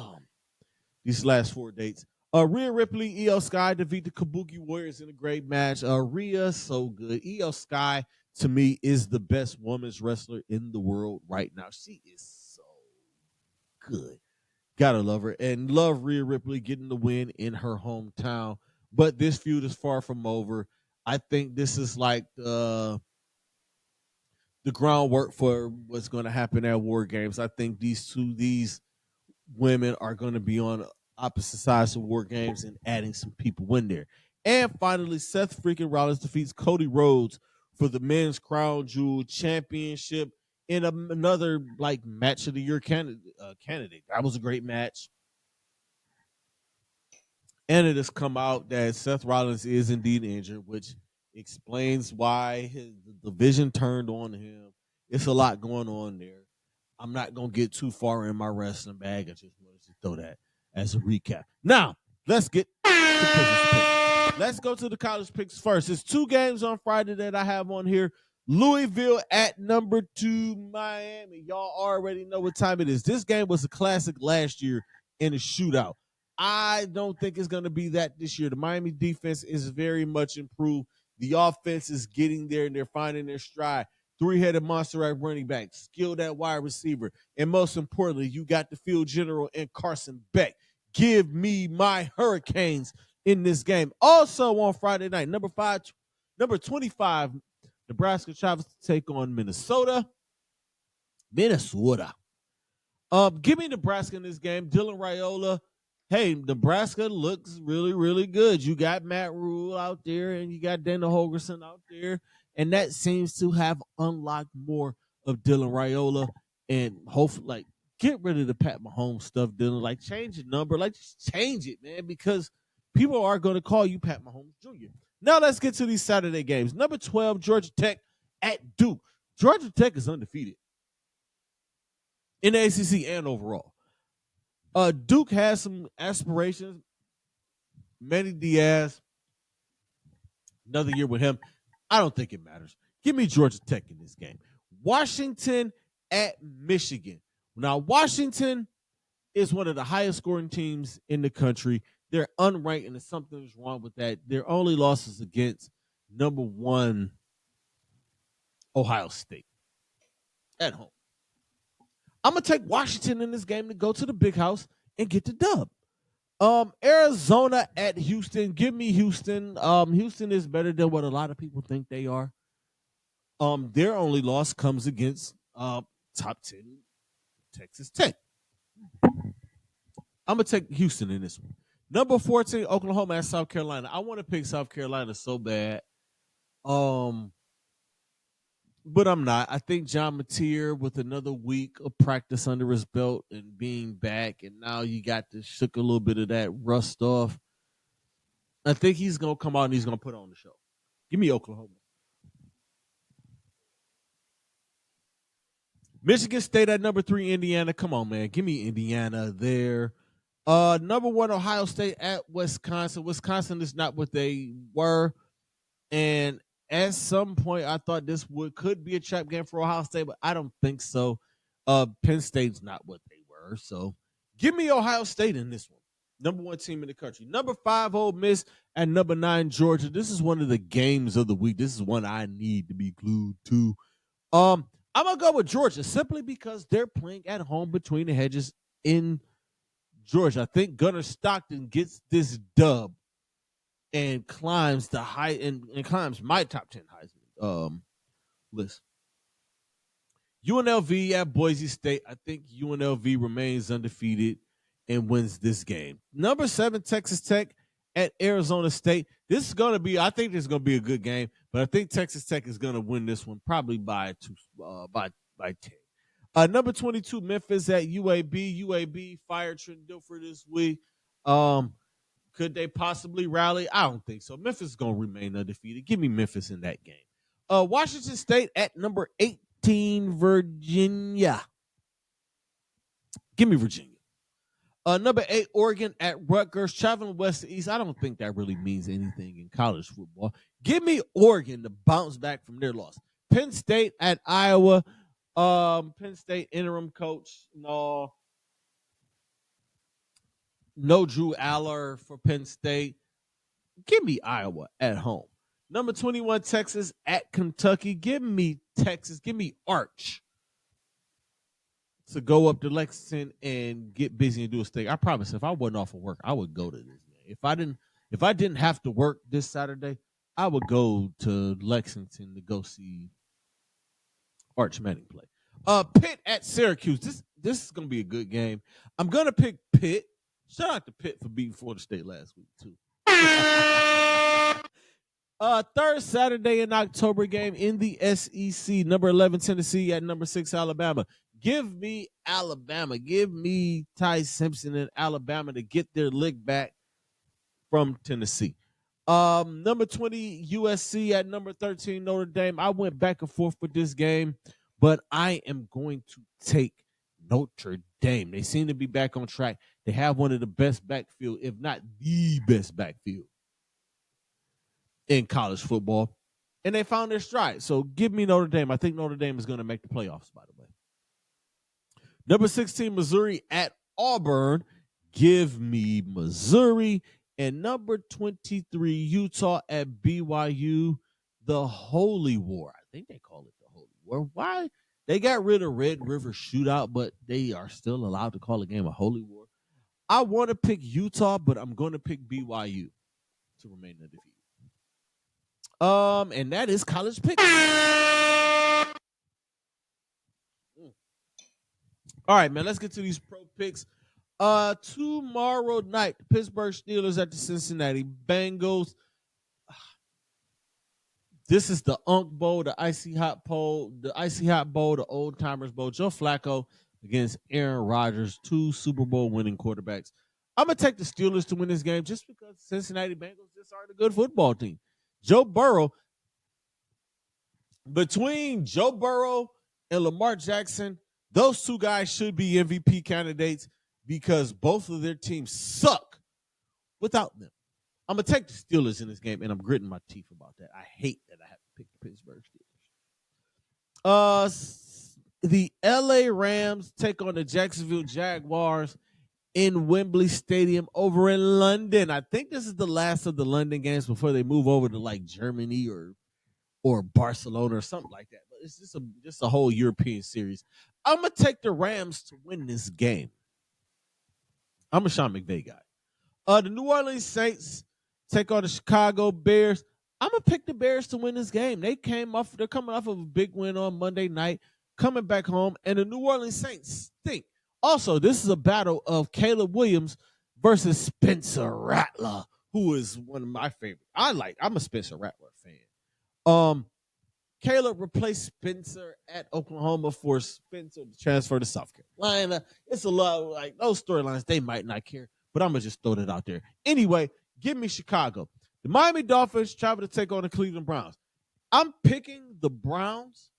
Speaker 1: last 4 dates. Rhea Ripley, Io Sky defeat the Kabuki Warriors in a great match. Rhea, so good. Io Sky, to me, is the best women's wrestler in the world right now. She is so good. Gotta love her. And love Rhea Ripley getting the win in her hometown. But this feud is far from over. I think this is like the groundwork for what's going to happen at War Games. I think these women are going to be on opposite sides of War Games and adding some people in there. And finally, Seth freaking Rollins defeats Cody Rhodes for the Men's Crown Jewel Championship in another like match of the year candidate. That was a great match. And it has come out that Seth Rollins is indeed injured, which explains why the vision turned on him. It's a lot going on there. I'm not going to get too far in my wrestling bag. I just wanted to throw that as a recap. Now, let's get to Pizzles Picks. Let's go to the college picks first. There's 2 games on Friday that I have on here. Louisville at number 2, Miami. Y'all already know what time it is. This game was a classic last year in a shootout. I don't think it's going to be that this year. The Miami defense is very much improved. The offense is getting there and they're finding their stride. Three-headed monster at running back, skilled at wide receiver, and most importantly, you got the field general and Carson Beck. Give me my Hurricanes in this game. Also on Friday night, number 25, Nebraska travels to take on Minnesota. Give me Nebraska in this game. Dylan Raiola. Hey, Nebraska looks really, really good. You got Matt Rule out there, and you got Dana Holgerson out there, and that seems to have unlocked more of Dylan Raiola. And hopefully, like, get rid of the Pat Mahomes stuff, Dylan. Like, change your number. Like, just change it, man, because people are going to call you Pat Mahomes Jr. Now let's get to these Saturday games. Number 12, Georgia Tech at Duke. Georgia Tech is undefeated in the ACC and overall. Duke has some aspirations. Manny Diaz, another year with him. I don't think it matters. Give me Georgia Tech in this game. Washington at Michigan. Now, Washington is one of the highest scoring teams in the country. They're unranked, and something's wrong with that. Their only losses against number 1 Ohio State at home. I'm going to take Washington in this game to go to the big house and get the dub. Arizona at Houston. Give me Houston. Houston is better than what a lot of people think they are. Their only loss comes against top 10 Texas Tech. I'm going to take Houston in this one. Number 14, Oklahoma at South Carolina. I want to pick South Carolina so bad. But I'm not. I think John Mateer, with another week of practice under his belt and being back, and now you got to shook a little bit of that rust off, I think he's going to come out and he's going to put on the show. Give me Oklahoma. Michigan State at number 3, Indiana. Come on, man. Give me Indiana there. Number 1, Ohio State at Wisconsin. Wisconsin is not what they were. And at some point, I thought this could be a trap game for Ohio State, but I don't think so. Penn State's not what they were. So give me Ohio State in this one. Number 1 team in the country. Number 5, Ole Miss, and number 9, Georgia. This is one of the games of the week. This is one I need to be glued to. I'm going to go with Georgia simply because they're playing at home between the hedges in Georgia. I think Gunnar Stockton gets this dub and climbs the high and climbs my top 10 Heisman list. UNLV at Boise State. I think UNLV remains undefeated and wins this game. Number 7, Texas Tech at Arizona State. This is going to be, I think this is going to be a good game, but I think Texas Tech is going to win this one probably by 10. Number 22, Memphis at UAB. UAB fired Trent Dilfer this week. Could they possibly rally? I don't think so. Memphis is going to remain undefeated. Give me Memphis in that game. Washington State at number 18, Virginia. Give me Virginia. Number 8, Oregon at Rutgers. Traveling west to east, I don't think that really means anything in college football. Give me Oregon to bounce back from their loss. Penn State at Iowa. Penn State interim coach. No Drew Aller for Penn State. Give me Iowa at home. Number 21, Texas at Kentucky. Give me Texas. Give me Arch to go up to Lexington and get busy and do a steak. I promise, if I wasn't off of work, I would go to this game. If I didn't have to work this Saturday, I would go to Lexington to go see Arch Manning play. Pitt at Syracuse. This is gonna be a good game. I'm gonna pick Pitt. Shout out to Pitt for beating Florida State last week too. Third Saturday in October game in the SEC. Number 11 Tennessee at number 6 Alabama. Give me Alabama. Give me Ty Simpson and Alabama to get their lick back from Tennessee. Number 20 USC at number 13 Notre Dame. I went back and forth with this game, but I am going to take Notre Dame. They seem to be back on track. They have one of the best backfield, if not the best backfield in college football, and they found their stride. So give me Notre Dame. I think Notre Dame is going to make the playoffs, by the way. Number 16, Missouri at Auburn. Give me Missouri. And number 23, Utah at BYU. the Holy War. I think they call it the Holy War. Why? They got rid of Red River Shootout, but they are still allowed to call a game a Holy War. I want to pick Utah, but I'm going to pick BYU to remain undefeated. And that is college picks. All right, man. Let's get to these pro picks. Tomorrow night, the Pittsburgh Steelers at the Cincinnati Bengals. This is the Unk Bowl, the Icy Hot Bowl, the Old Timers Bowl. Joe Flacco against Aaron Rodgers, 2 Super Bowl winning quarterbacks. I'm gonna take the Steelers to win this game just because Cincinnati Bengals just aren't a good football team. Joe Burrow, between Joe Burrow and Lamar Jackson, those 2 guys should be MVP candidates because both of their teams suck without them. I'm going to take the Steelers in this game, and I'm gritting my teeth about that. I hate that I have to pick the Pittsburgh Steelers. The LA Rams take on the Jacksonville Jaguars in Wembley Stadium over in London. I think this is the last of the London games before they move over to like Germany or Barcelona or something like that. But it's just a whole European series. I'm going to take the Rams to win this game. I'm a Sean McVay guy. The New Orleans Saints take on the Chicago Bears. I'm going to pick the Bears to win this game. They're coming off of a big win on Monday night, coming back home, and the New Orleans Saints stink. Also, this is a battle of Caleb Williams versus Spencer Rattler, who is one of my favorites. I'm a Spencer Rattler fan. Caleb replaced Spencer at Oklahoma for Spencer to transfer to South Carolina. It's a lot like those storylines. They might not care, but I'm going to just throw that out there. Anyway, give me Chicago. The Miami Dolphins travel to take on the Cleveland Browns. I'm picking the Browns,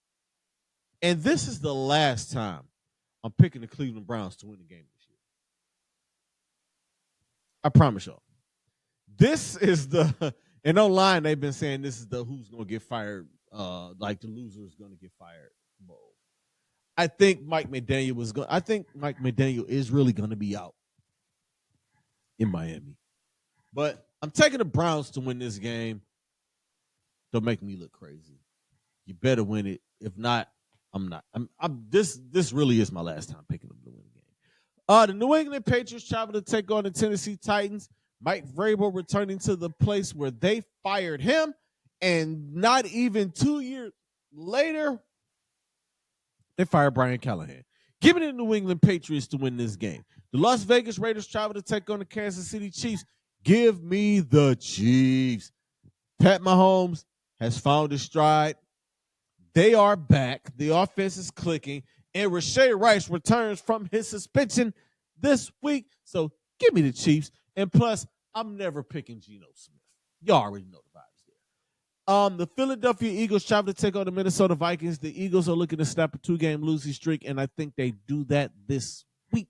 Speaker 1: and this is the last time I'm picking the Cleveland Browns to win the game this year. I promise y'all. This is the, and online they've been saying this is the who's going to get fired, like the loser is going to get fired bowl. I think Mike McDaniel is really going to be out in Miami. But I'm taking the Browns to win this game. Don't make me look crazy. You better win it. If not, I'm not. This really is my last time picking them to win the game. The New England Patriots travel to take on the Tennessee Titans. Mike Vrabel returning to the place where they fired him, and not even 2 years later, they fired Brian Callahan. Give me the New England Patriots to win this game. The Las Vegas Raiders travel to take on the Kansas City Chiefs. Give me the Chiefs. Pat Mahomes has found his stride. They are back. The offense is clicking. And Rashee Rice returns from his suspension this week. So give me the Chiefs. And plus, I'm never picking Geno Smith. Y'all already know the vibes there. The Philadelphia Eagles travel to take on the Minnesota Vikings. The Eagles are looking to snap a 2-game losing streak, and I think they do that this week.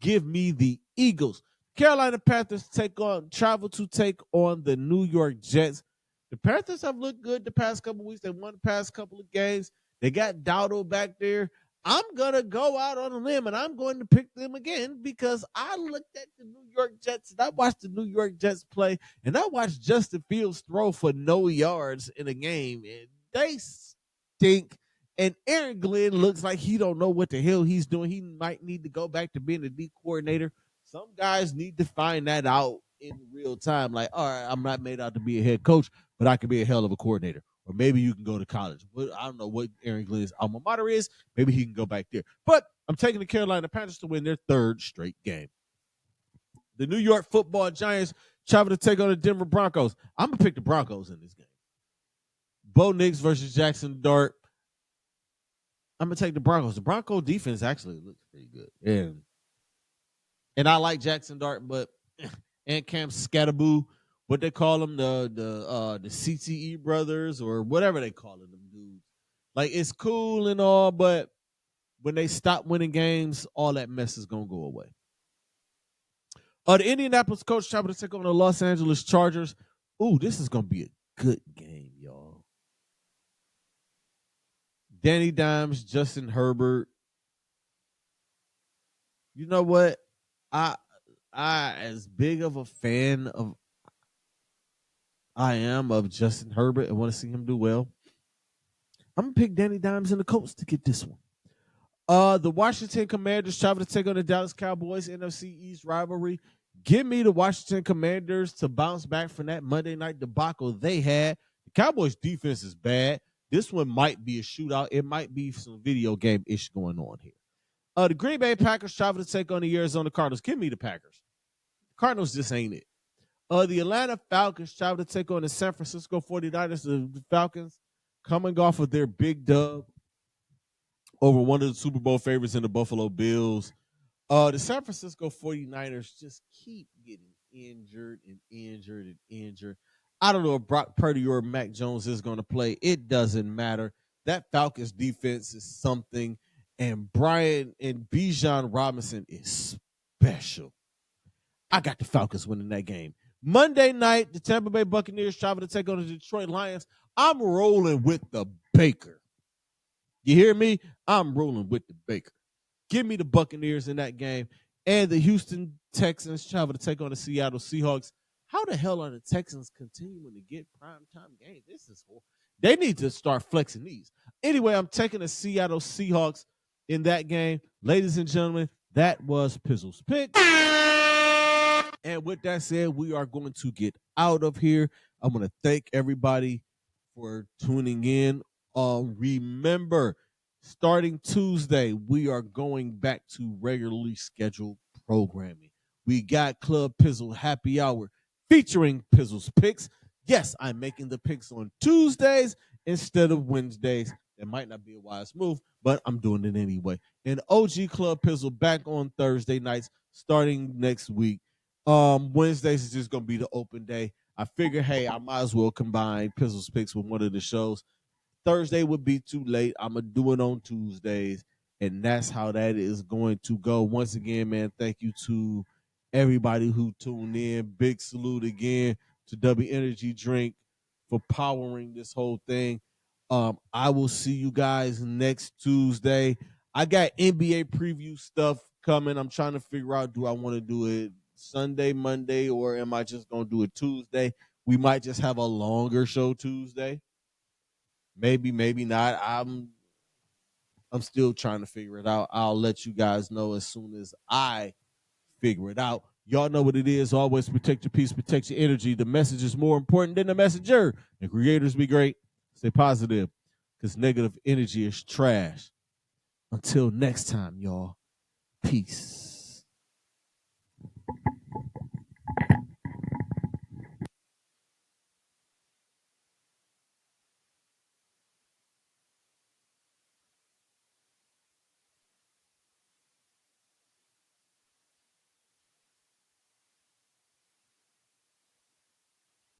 Speaker 1: Give me the Eagles. Carolina Panthers travel to take on the New York Jets. The Panthers have looked good the past couple of weeks. They won the past couple of games. They got Dowdle back there. I'm going to go out on a limb, and I'm going to pick them again because I looked at the New York Jets, and I watched the New York Jets play, and I watched Justin Fields throw for no yards in a game, and they stink. And Aaron Glenn looks like he don't know what the hell he's doing. He might need to go back to being a D coordinator. Some guys need to find that out in real time. Like, all right, I'm not made out to be a head coach, but I can be a hell of a coordinator. Or maybe you can go to college. I don't know what Aaron Glenn's alma mater is. Maybe he can go back there. But I'm taking the Carolina Panthers to win their 3rd straight game. The New York Football Giants travel to take on the Denver Broncos. I'm going to pick the Broncos in this game. Bo Nix versus Jackson Dart. I'm going to take the Broncos. The Bronco defense actually looks pretty good. And I like Jackson Dart, but and Cam Scatterboo, what they call them, the CTE brothers or whatever they call them dudes. Like, it's cool and all, but when they stop winning games, all that mess is going to go away. The Indianapolis Colts travel to take on the Los Angeles Chargers. Ooh, this is going to be a good game, y'all. Danny Dimes, Justin Herbert. You know what? I as big of a fan of I am of Justin Herbert and want to see him do well. I'm gonna pick Danny Dimes and the Colts to get this one. The Washington Commanders travel to take on the Dallas Cowboys NFC East rivalry. Give me the Washington Commanders to bounce back from that Monday night debacle they had. The Cowboys defense is bad. This one might be a shootout. It might be some video game ish going on here. The Green Bay Packers travel to take on the Arizona Cardinals. Give me the Packers. Cardinals just ain't it. The Atlanta Falcons travel to take on the San Francisco 49ers. The Falcons coming off of their big dub over one of the Super Bowl favorites in the Buffalo Bills. The San Francisco 49ers just keep getting injured and injured and injured. I don't know if Brock Purdy or Mac Jones is going to play. It doesn't matter. That Falcons defense is something, and Brian and Bijan Robinson is special. I got the Falcons winning that game. Monday night, the Tampa Bay Buccaneers travel to take on the Detroit Lions. I'm rolling with the Baker. You hear me? I'm rolling with the Baker. Give me the Buccaneers in that game. And the Houston Texans travel to take on the Seattle Seahawks. How the hell are the Texans continuing to get primetime games? This is horrible. They need to start flexing these. Anyway, I'm taking the Seattle Seahawks in that game. Ladies and gentlemen, that was Pizzles Picks. And with that said, we are going to get out of here. I'm going to thank everybody for tuning in. Remember, starting Tuesday, we are going back to regularly scheduled programming. We got Club Pizzle Happy Hour featuring Pizzles Picks. Yes, I'm making the picks on Tuesdays instead of Wednesdays. It might not be a wise move, but I'm doing it anyway. And OG Club Pizzle back on Thursday nights starting next week. Wednesdays is just gonna be the open day. I figure, hey, I might as well combine Pizzles Picks with one of the shows. Thursday would be too late. I'm gonna do it on Tuesdays, and that's how that is going to go. Once again, man, thank you to everybody who tuned in. Big salute again to W Energy Drink for powering this whole thing. I will see you guys next Tuesday. I got NBA preview stuff coming. I'm trying to figure out, do I want to do it Sunday, Monday, or am I just gonna do it Tuesday? We might just have a longer show Tuesday. Maybe, maybe not. I'm still trying to figure it out. I'll let you guys know as soon as I figure it out. Y'all know what it is. Always protect your peace, protect your energy. The message is more important than the messenger. And creators be great. Stay positive, because negative energy is trash. Until next time, y'all. Peace.